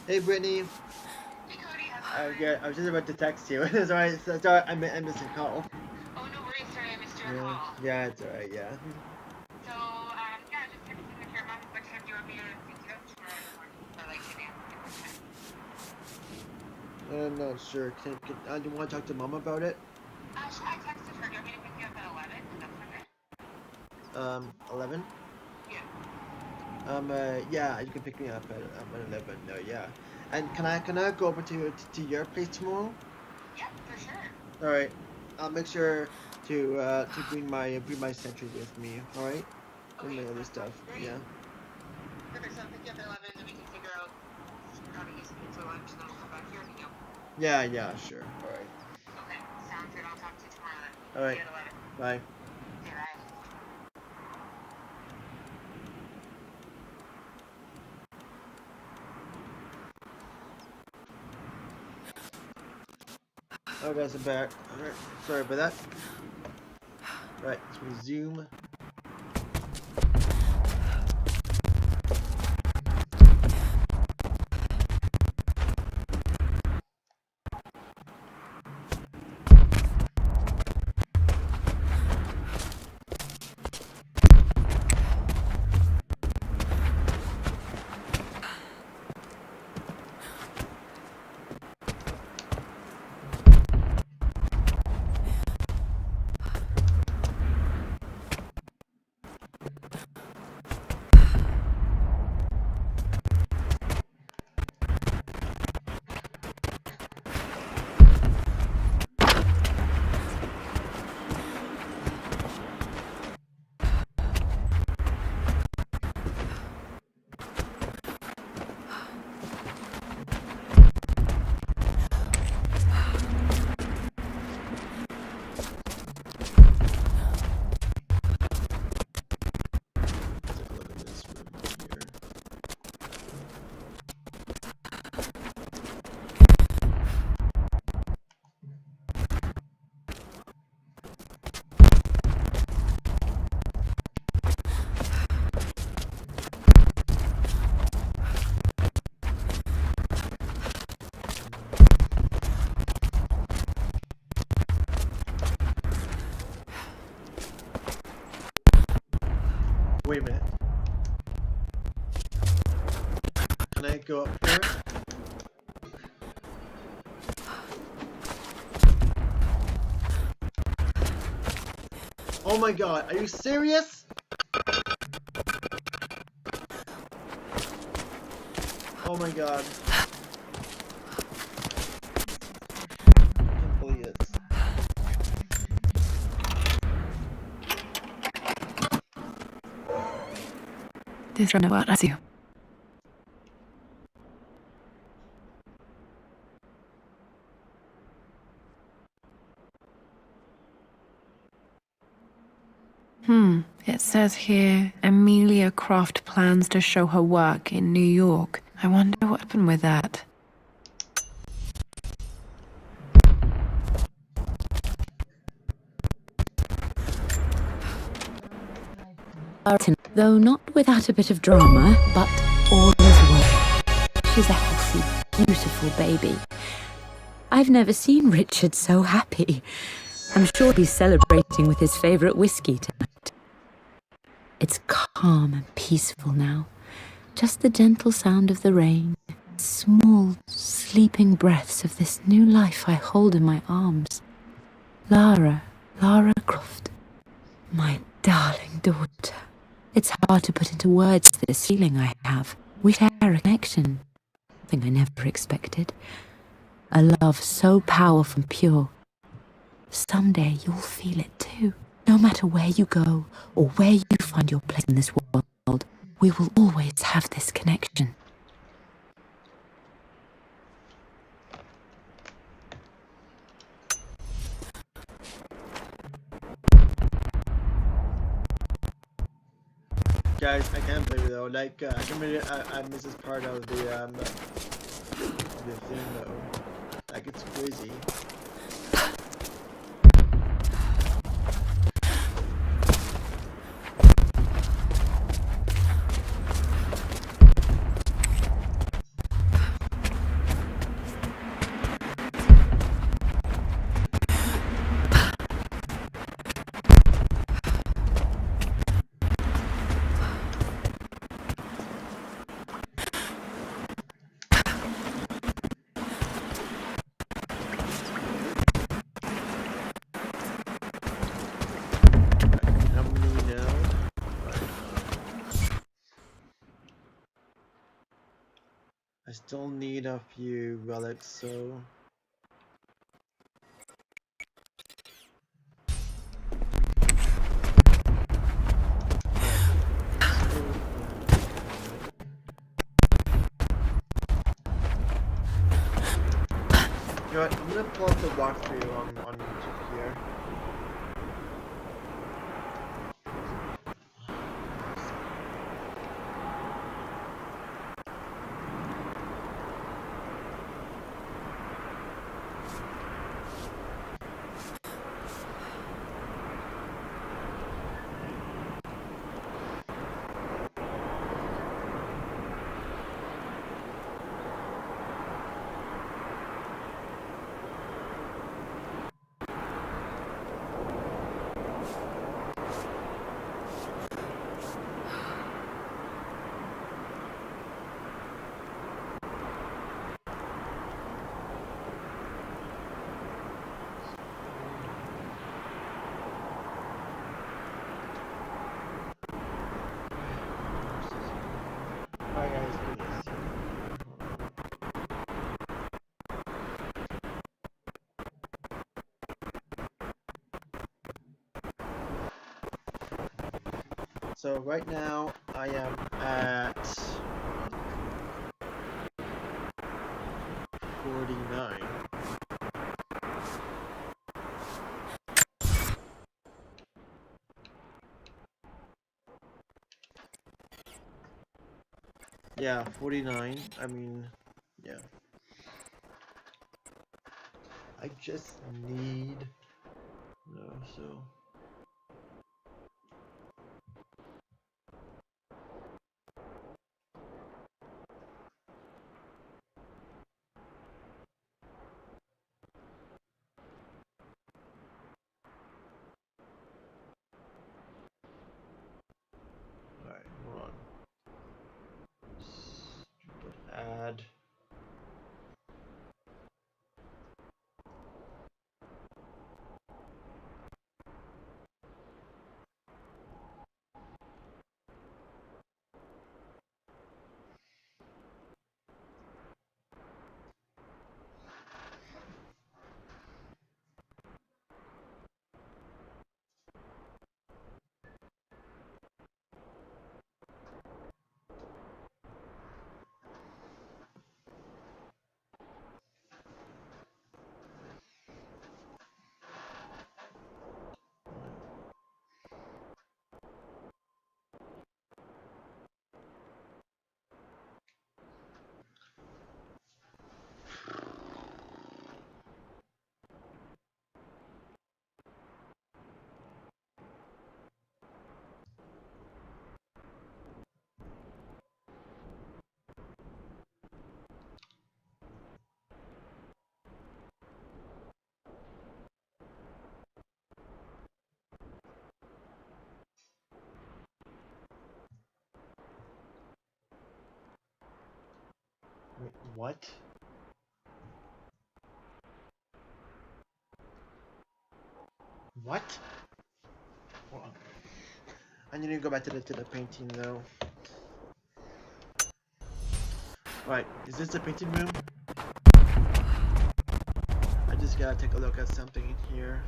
Hey Brittany. Hey Cody, how's it going? I was just about to text you. sorry, I missed your call. Oh, no worries, sorry, I missed your Yeah, call. yeah, it's alright, yeah. So, yeah, just texting with your mom. What time do you want me to pick you up tomorrow morning? Or like today? I'm not sure. Do you want to talk to Mom about it? Actually, I texted her. Do you want me to pick you up at 11? Is that okay? 11? Yeah. Yeah, you can pick me up at 11. No, yeah. And can I go over to your place tomorrow? Yeah, for sure. All right. I'll make sure to bring my sentry with me. All right. And my other stuff. Great. Yeah. Perfect. So I'll pick you up at 11, then we can figure out how to use it for lunch, and then we'll come back here and hang out. Yeah, sure. All right. Okay, sounds good. I'll talk to you tomorrow then. All right. See you at 11. Bye. Okay, bye. Oh, guys, I'm back. All right. Sorry about that. Right. Let's resume. Wait a minute. Can I go up here? Oh my god, are you serious? Oh my god. I can't believe This is what I see. It says here, Amelia Croft plans to show her work in New York. I wonder what happened with that. Though not without a bit of drama, but all is well. She's a healthy, beautiful baby. I've never seen Richard so happy. I'm sure he's celebrating with his favourite whiskey tonight. It's calm and peaceful now. Just the gentle sound of the rain. Small, sleeping breaths of this new life I hold in my arms. Lara Croft. My darling daughter. It's hard to put into words this feeling I have. We share a connection. Something I never expected. A love so powerful and pure. Someday you'll feel it too. No matter where you go or where you find your place in this world, we will always have this connection. Guys, I can't believe it though. Like, I can really, I miss this part of the thing though. Like, it's crazy. I still need a few relics, so... You know what, I'm gonna pull up the walkthrough on YouTube here. Alright guys, give me a second. So right now I am at 49. Yeah, 49. I mean, yeah. I just need so alright, hold on. Stupid ad. What? What? Hold on. I need to go back to the painting though. Right, is this the painting room? I just gotta take a look at something in here.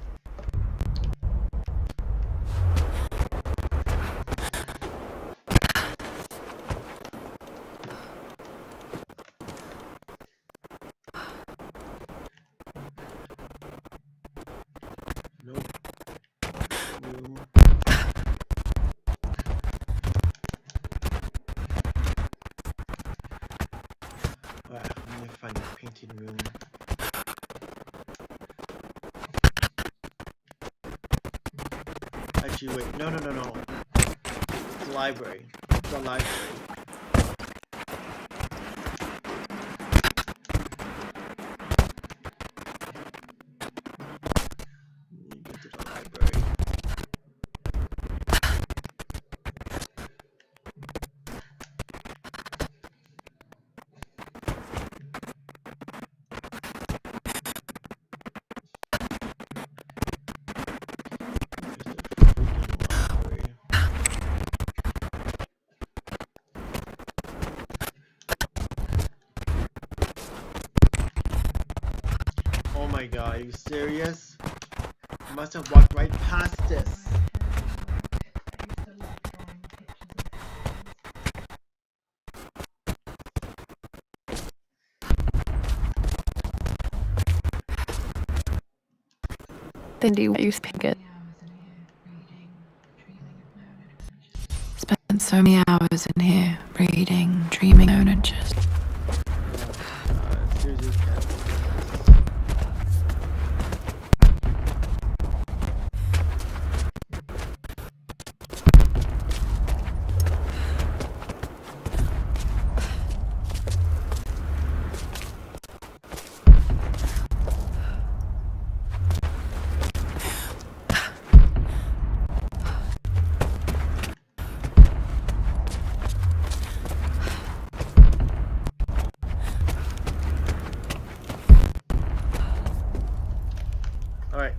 Nope. Room. Alright, I'm gonna find the painting room. Actually, wait. No. It's the library. It's the library. Let me go to the library. Oh my god, are you serious? I must have walked right past this. Then do you pick it? Spent so many hours in here, reading, dreaming, and just... Seriously, cat. Alright.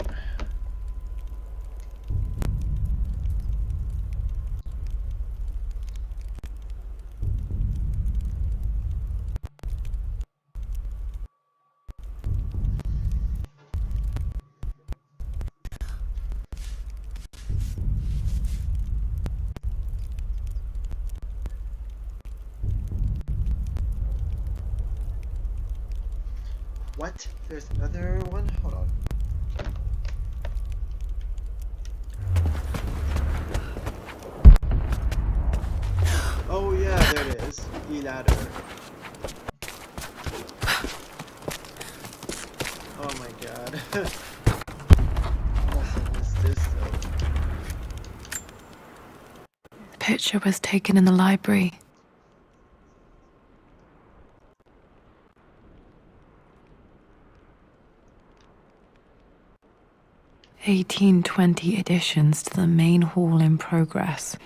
What? There's another one? Hold on. Oh yeah, there it is. The ladder. Oh my god. Must have missed this though. The picture was taken in the library. $18.20 additions to the main hall in progress.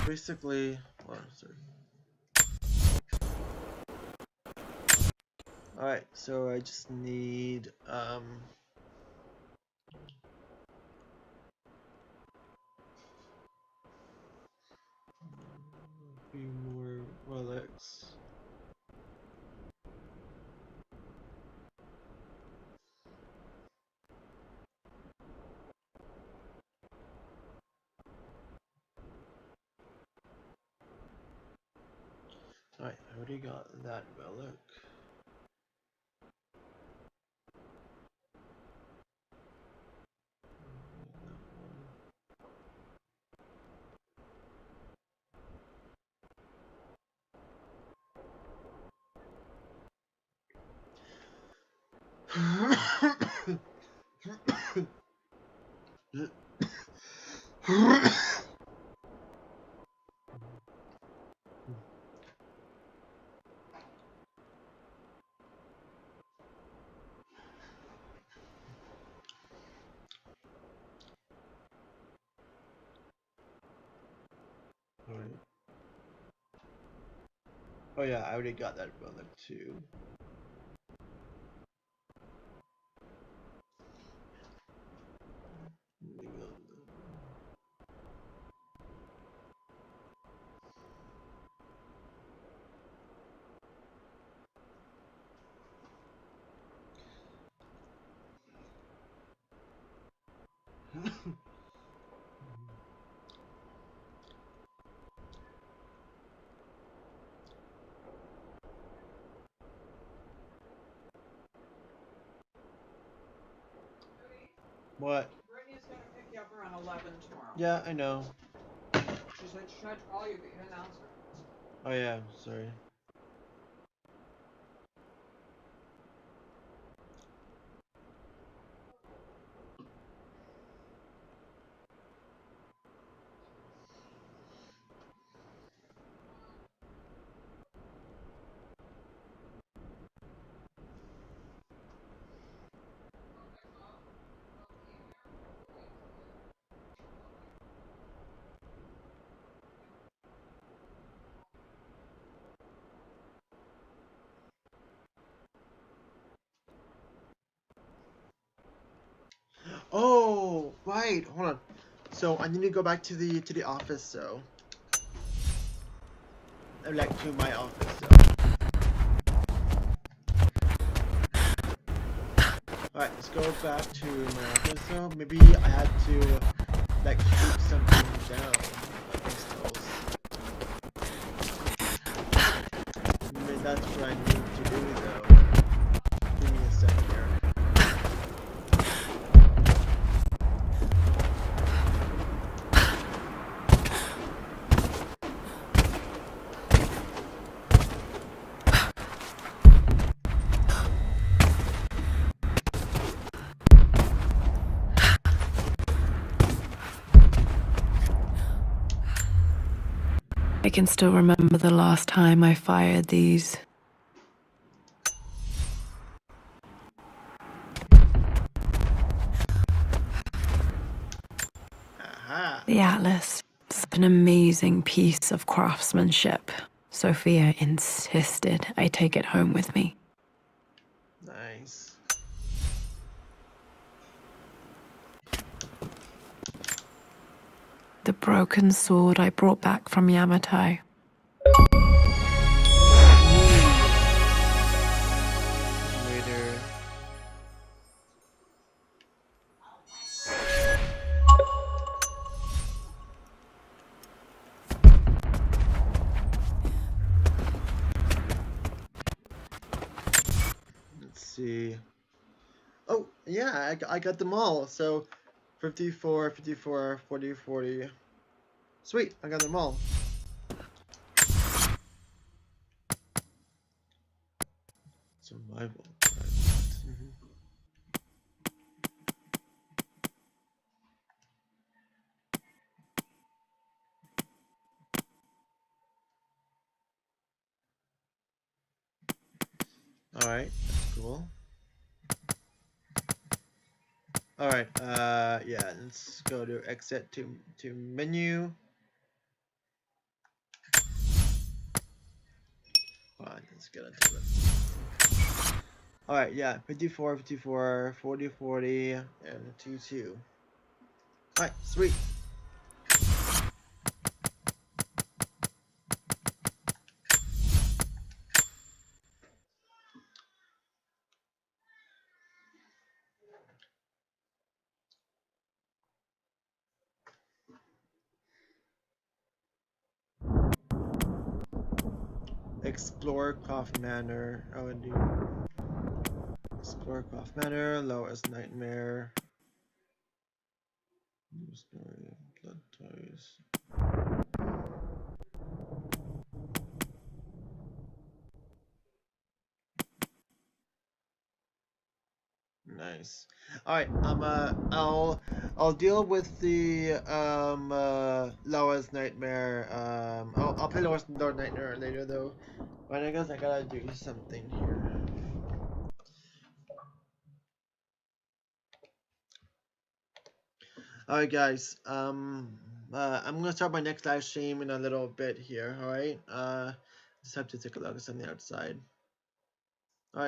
basically, oh, sorry. Alright, so I just need, a few more relics. Alright, I already got that relic. Alright. Oh yeah, I already got that relic too. What? Brittany's gonna pick you up around 11 tomorrow. Yeah, I know. She said she tried to call you, but you didn't answer. Oh yeah, sorry. Oh, right. Hold on. So I need to go back to the office. So, like to my office. So. All right, let's go back to my office. So maybe I had to like shoot something down. Crystals. Maybe that's what I need to do though. Give me a second here. I can still remember the last time I fired these. Aha. The Atlas. It's an amazing piece of craftsmanship. Sophia insisted I take it home with me. Nice. The broken sword I brought back from Yamato. Later. Let's see. Oh, yeah, I got them all. So 54, 54, 40, 40. Sweet, I got them all. Survival. Alright, that's cool. Alright, yeah, let's go to exit to menu. let's get into it. Alright, yeah, 54, 54, 40, 40, and 2, 2. Alright, sweet. Explore Croft Manor. Oh, indeed. Explore Croft Manor. Laura's Nightmare. New story. Blood Toys. Nice. All right. I'll deal with the Laura's Nightmare. I'll play Laura's Nightmare later though. But I guess I gotta do something here. Alright guys, I'm gonna start my next live stream in a little bit here, alright? Just have to take a look at something outside.